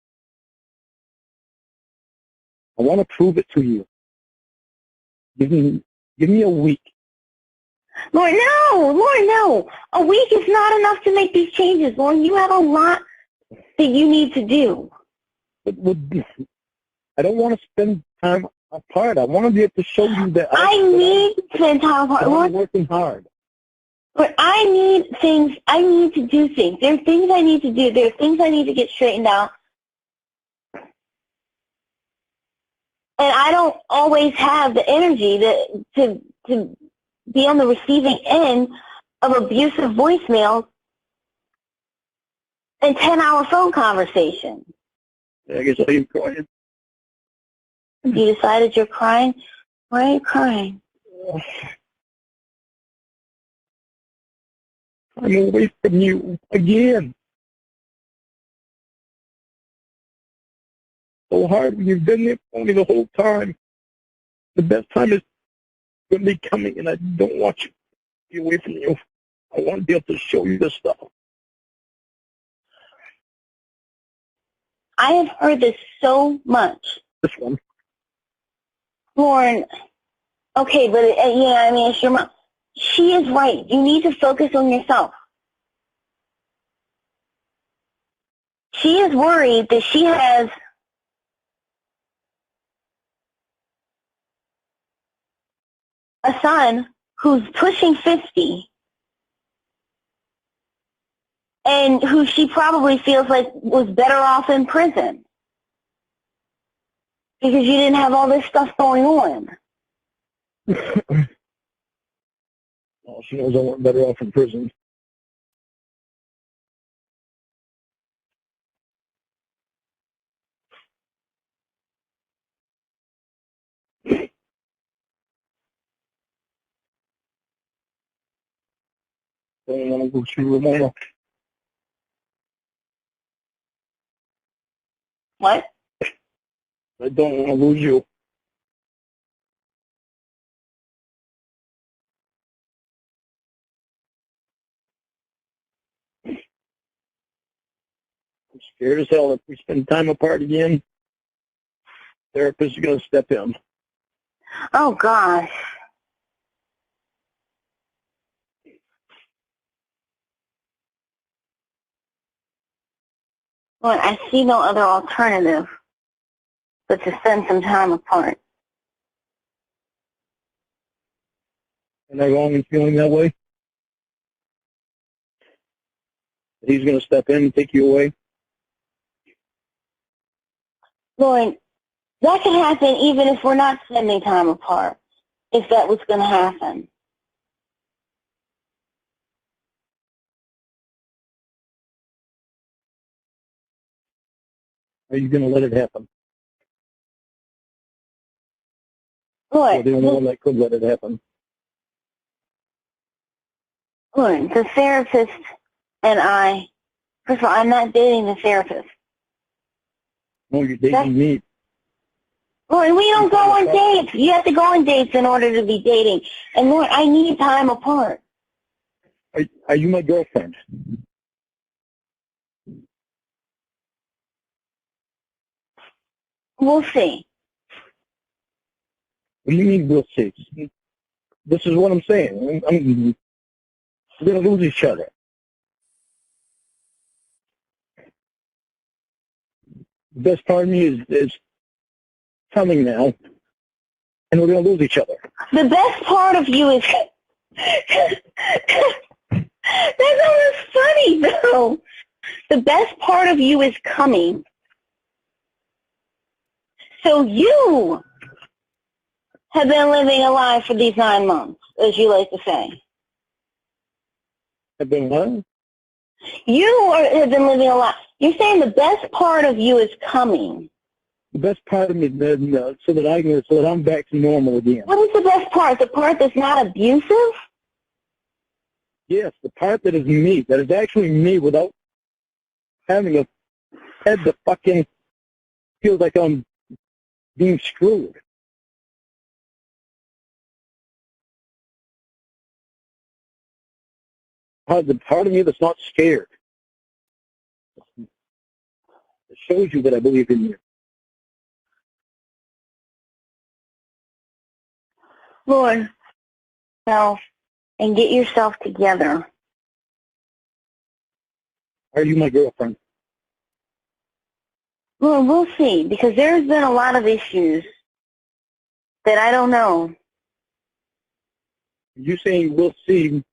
I want to prove it to you. Give me a week. Lorne, no. A week is not enough to make these changes, Lorne. You have a lot that you need to do. But I don't want to spend time apart. I want to be able to show you that I need to spend time apart. I'm working hard. But I need to do things. There are things I need to do. There are things I need to get straightened out. And I don't always have the energy to be on the receiving end of abusive voicemails and 10-hour phone conversations. I guess I'm crying. You decided you're crying? Why are you crying? I'm away from you again. So hard when you've been there for me the whole time. The best time is going to be coming, and I don't want you to be away from you. I want to be able to show you this stuff. I have heard this so much. This one. Lorne, okay, but it's your mom. She is right. You need to focus on yourself. She is worried that she has a son who's pushing 50 and who she probably feels like was better off in prison because you didn't have all this stuff going on. Oh, she knows I want better off in prison. I don't want to go through Ramona. What? I don't want to lose you. I'm scared as hell if we spend time apart again. Therapist is going to step in. Oh, gosh. Well, I see no other alternative but to spend some time apart. Am I wrong in feeling that way? He's going to step in and take you away? Lorne, that could happen even if we're not spending time apart, if that was going to happen. Are you going to let it happen? Lorne, You're the only one that could let it happen. Lorne, the therapist and I, first of all, I'm not dating the therapist. No, you're dating me. Lorne, we don't go on dates. You have to go on dates in order to be dating. And Lorne, I need time apart. Are you my girlfriend? We'll see. What do you mean we'll see? This is what I'm saying. We're going to lose each other. The best part of me is coming now, and we're going to lose each other. The best part of you is... That's almost funny, though. The best part of you is coming. So you have been living a lie for these 9 months, as you like to say. I've been what? Have been living a lie. You're saying the best part of you is coming. The best part of me is so that I'm back to normal again. What is the best part? The part that's not abusive? Yes, the part that is me, that is actually me without having a head that fucking feels like I'm being screwed. The part of me that's not scared. It shows you that I believe in you. Lord, self, and get yourself together. Are you my girlfriend? Lord, we'll see, because there's been a lot of issues that I don't know. You saying we'll see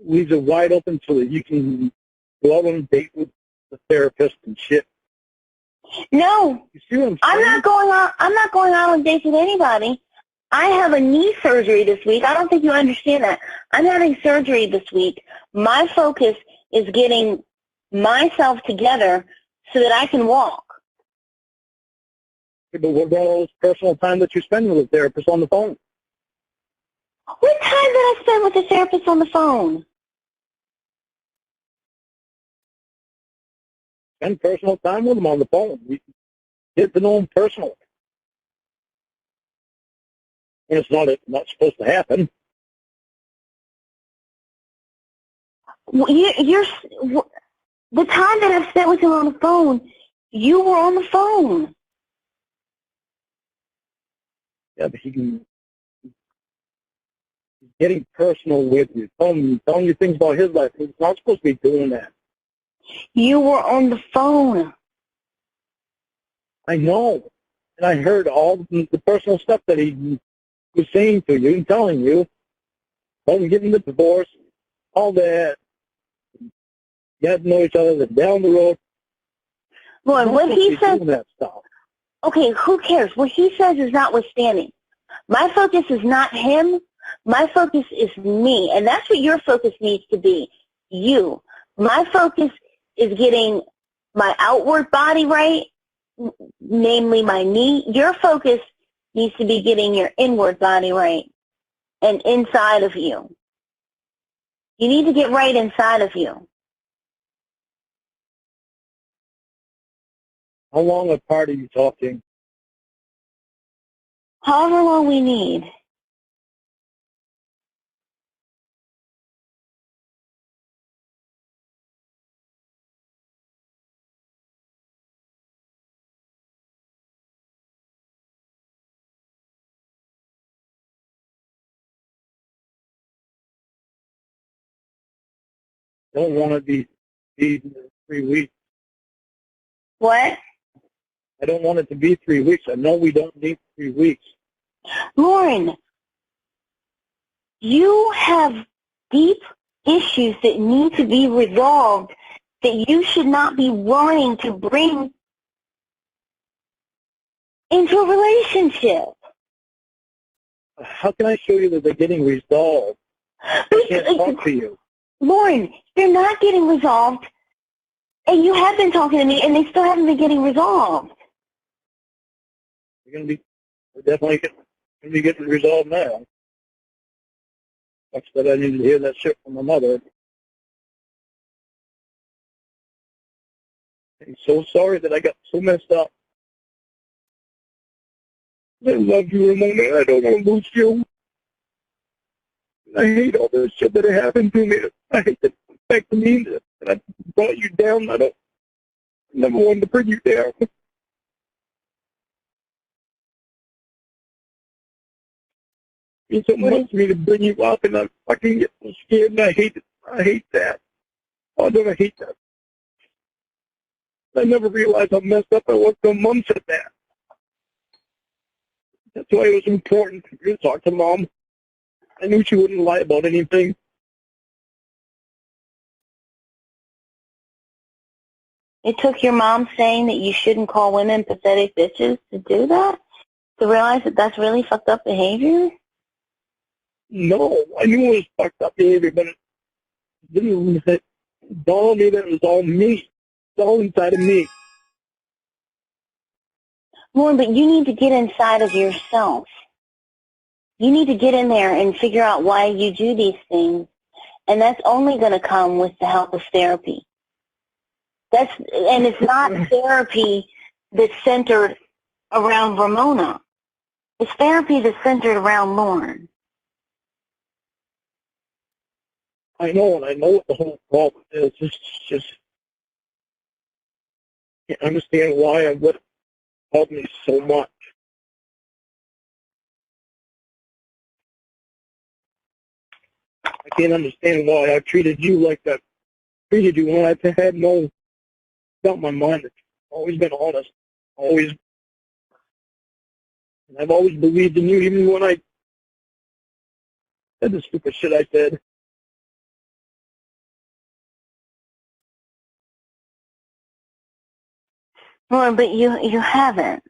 leaves it wide open so that you can go out on a date with the therapist and shit. No, You see what I'm saying? I'm not going out on dates with anybody. I have a knee surgery this week. I don't think you understand that. I'm having surgery this week. My focus is getting myself together so that I can walk. But what about all this personal time that you spend with the therapist on the phone? What time did I spend with the therapist on the phone? Spend personal time with them on the phone. You get to know them personally. And it's not supposed to happen. The time that I've spent with him on the phone, you were on the phone. Yeah, but he's getting personal with you, telling you things about his life. He's not supposed to be doing that. You were on the phone. I know. And I heard all the personal stuff that he was saying to you and telling you. About him getting the divorce, all that. You have to know each other down the road. Lord, what he says, that stuff. okay, who cares? What he says is notwithstanding. My focus is not him. My focus is me. And that's what your focus needs to be, you. My focus is getting my outward body right, namely my knee. Your focus needs to be getting your inward body right and inside of you. You need to get right inside of you. How long apart are you talking? However long we need. Don't want to be 3 weeks. What? I don't want it to be 3 weeks. I know we don't need 3 weeks. Lorne, you have deep issues that need to be resolved that you should not be wanting to bring into a relationship. How can I show you that they're getting resolved? I can't talk to you. Lorne, they're not getting resolved, and you have been talking to me, and they still haven't been getting resolved. We're definitely going to be getting resolved now. That's that I needed to hear that shit from my mother. I'm so sorry that I got so messed up. I love you, Ramona. I don't want to lose you. I hate all this shit that happened to me. I hate the fact to me that I brought you down. I never wanted to bring you down. It's so much to me to bring you up, and I fucking get so scared, and I hate it. I hate that. Oh, don't I hate that? I never realized how messed up I was till Mom said that. That's why it was important for you to talk to Mom. I knew she wouldn't lie about anything. It took your mom saying that you shouldn't call women pathetic bitches to do that? To realize that that's really fucked up behavior? No, I knew it was fucked up behavior, but it didn't dawn on me that it was all me. It's all inside of me. Lorne, but you need to get inside of yourself. You need to get in there and figure out why you do these things. And that's only going to come with the help of therapy. And it's not therapy that's centered around Ramona. It's therapy that's centered around Lorne. I know, and I know what the whole problem is. It's just can't understand why I would help me so much. I can't understand why I treated you like that. Treated you when I had no doubt in my mind. I've always been honest. Always. And I've always believed in you, even when I said the stupid shit I said. Lorne, but you haven't.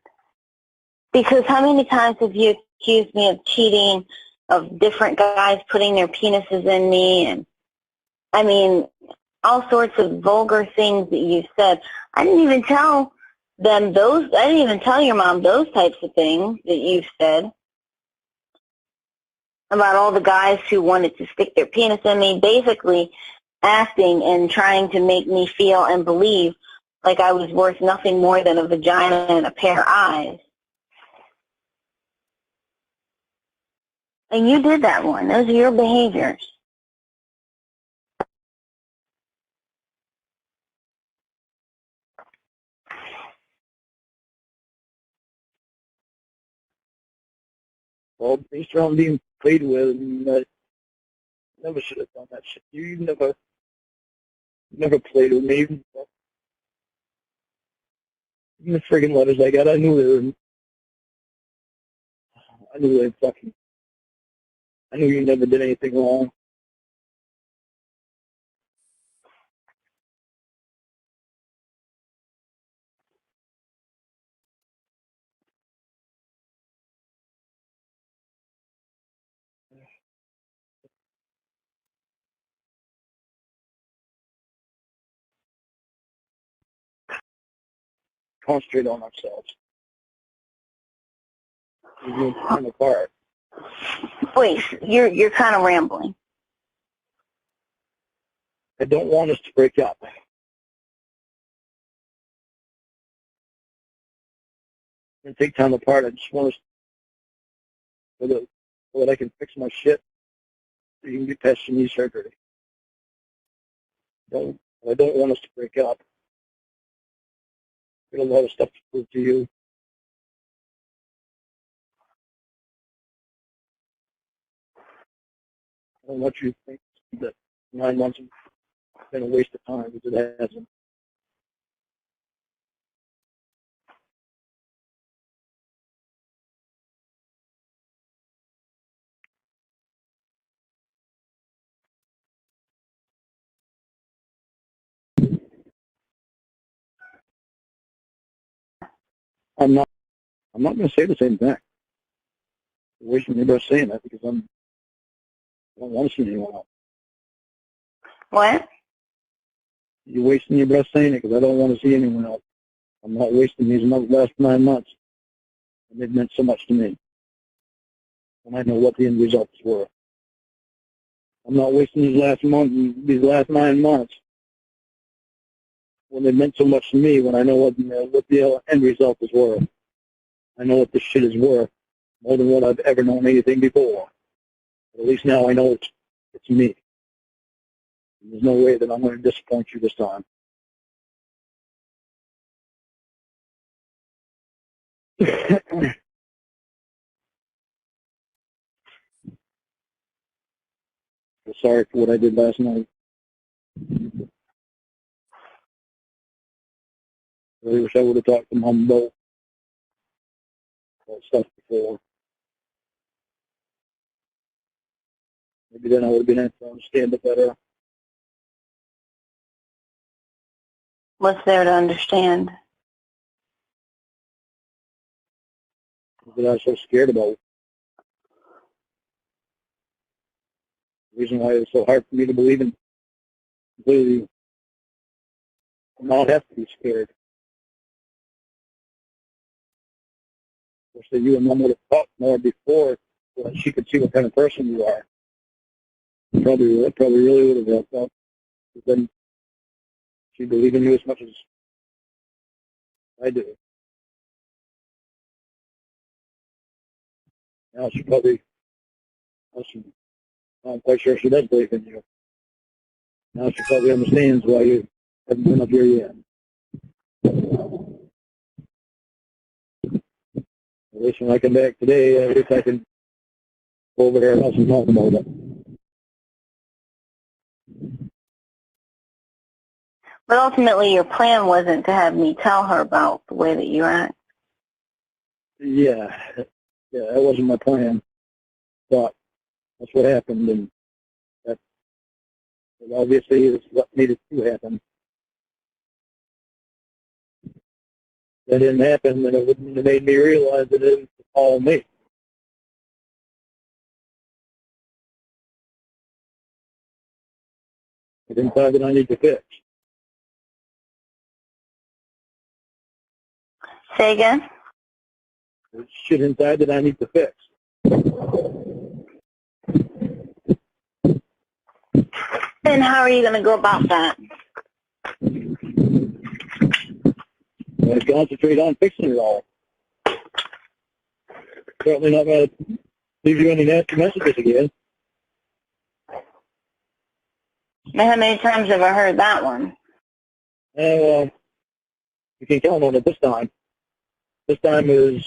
Because how many times have you accused me of cheating, of different guys putting their penises in me, and, I mean, all sorts of vulgar things that you've said. I didn't even tell them those, I didn't even tell your mom those types of things that you've said about all the guys who wanted to stick their penis in me, basically acting and trying to make me feel and believe like I was worth nothing more than a vagina and a pair of eyes. And you did that one. Those are your behaviors. Well, based around being played with, and I never should have done that shit. You never played with me. Even the friggin' letters I got, I knew you never did anything wrong. Concentrate on ourselves. We're time apart. Wait, you're kind of rambling. I don't want us to break up. And take time apart. I just want us so that I can fix my shit. So you can get past your knee surgery. I don't want us to break up. Got a lot of stuff to prove to you. I don't want you to think that 9 months has been a waste of time, because it hasn't. I'm not going to say the same thing. You're wasting your breath saying that, because I don't want to see anyone else. What? You're wasting your breath saying it, because I don't want to see anyone else. I'm not wasting these last 9 months. And they've meant so much to me. And I know what the end results were. I'm not wasting these last 9 months when they meant so much to me, when I know what the end result is worth. I know what this shit is worth, more than what I've ever known anything before. But at least now I know it's me. And there's no way that I'm going to disappoint you this time. I'm sorry for what I did last night. I really wish I would have talked to Mom about that stuff before. Maybe then I would have been able to understand it better. What's there to understand? That I was so scared about. The reason why it was so hard for me to believe in completely not have to be scared. Wish that you and Mom would have talked more before, so that she could see what kind of person you are. That probably really would have helped out. But then she believed in you as much as I do. Now I'm quite sure she does believe in you. Now she probably understands why you haven't been up here yet. At least when I come back today, at least I can go over there and also talk about it. But ultimately, your plan wasn't to have me tell her about the way that you act. Yeah, that wasn't my plan. But that's what happened, and that obviously is what needed to happen. That didn't happen, then it wouldn't have made me realize that it was all me. It's inside that I need to fix. Say again? There's shit inside that I need to fix. And how are you going to go about that? I concentrate on fixing it all. Certainly not going to leave you any nasty messages again. Now, how many times have I heard that one? And you can count on it this time. This time is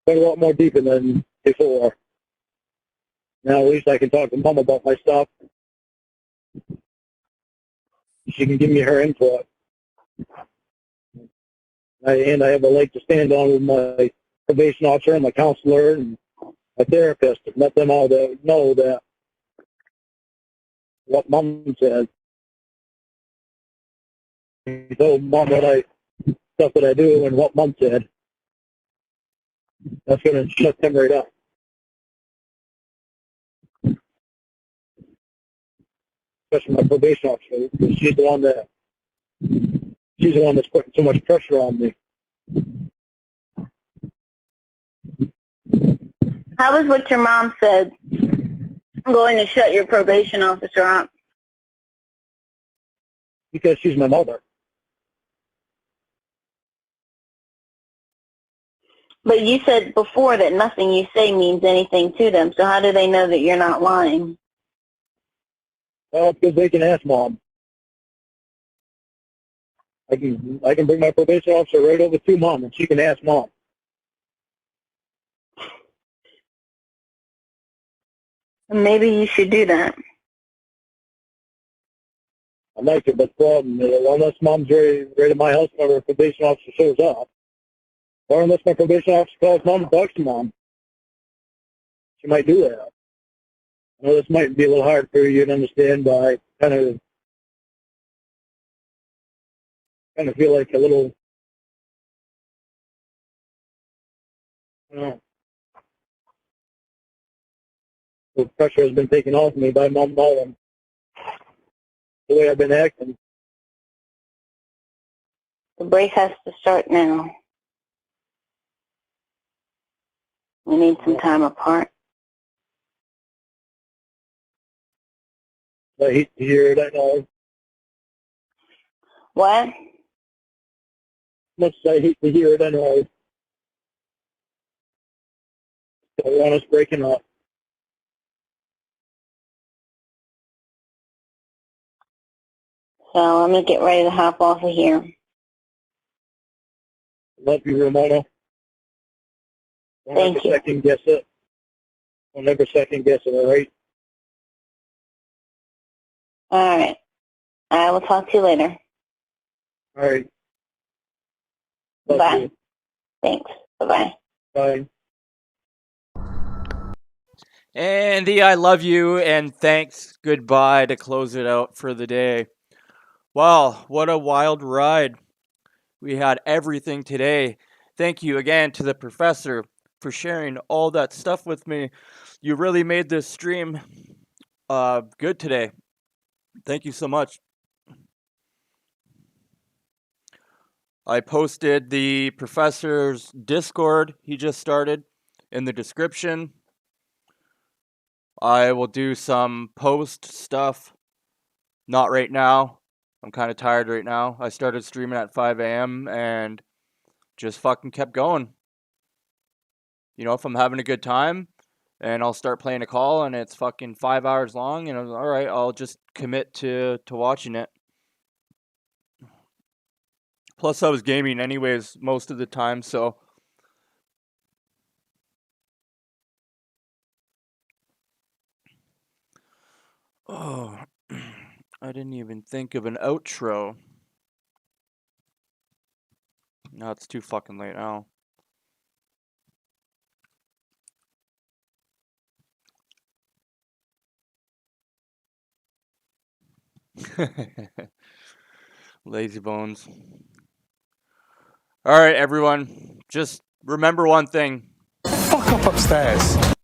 quite a lot more deeper than before. Now at least I can talk to Mom about my stuff. She can give me her input. And I have a leg to stand on with my probation officer and my counselor and my therapist and let them all know that what Mom said. He told Mom stuff that I do and what Mom said. That's going to shut them right up. Especially my probation officer, because she's the one that's putting so much pressure on me. How was what your mom said? I'm going to shut your probation officer up. Because she's my mother. But you said before that nothing you say means anything to them, so how do they know that you're not lying? Well, because they can ask Mom. I can bring my probation officer right over to Mom, and she can ask Mom. Maybe you should do that. I'd like to, but the problem is, unless Mom's right at my house whenever a probation officer shows up, or unless my probation officer calls Mom and talks to Mom, she might do that. I know this might be a little hard for you to understand, but I kind of feel like a little, I don't know, the pressure has been taken off me by Mom knowing the way I've been acting. The break has to start now. We need some time apart. I hate to hear it, I know. What? Much as I hate to hear it, I know. I want us breaking up. So I'm going to get ready to hop off of here. Love you, Ramona. Thank you. Second guess it. Don't never second guess it, all right? All right. I will talk to you later. All right. Love Bye. you. Thanks. Bye-bye. Bye. And the I love you and thanks goodbye to close it out for the day. Wow, what a wild ride. We had everything today. Thank you again to the professor for sharing all that stuff with me. You really made this stream good today. Thank you so much. I posted the professor's Discord he just started in the description. I will do some post stuff. Not right now. I'm kind of tired right now. I started streaming at 5 a.m. and just fucking kept going. You know, if I'm having a good time and I'll start playing a call and it's fucking 5 hours long and I'm all right, I'll just commit to watching it. Plus I was gaming anyways most of the time, so Oh, I didn't even think of an outro. No, it's too fucking late now. Lazy bones. All right, everyone. Just remember one thing. Fuck up upstairs.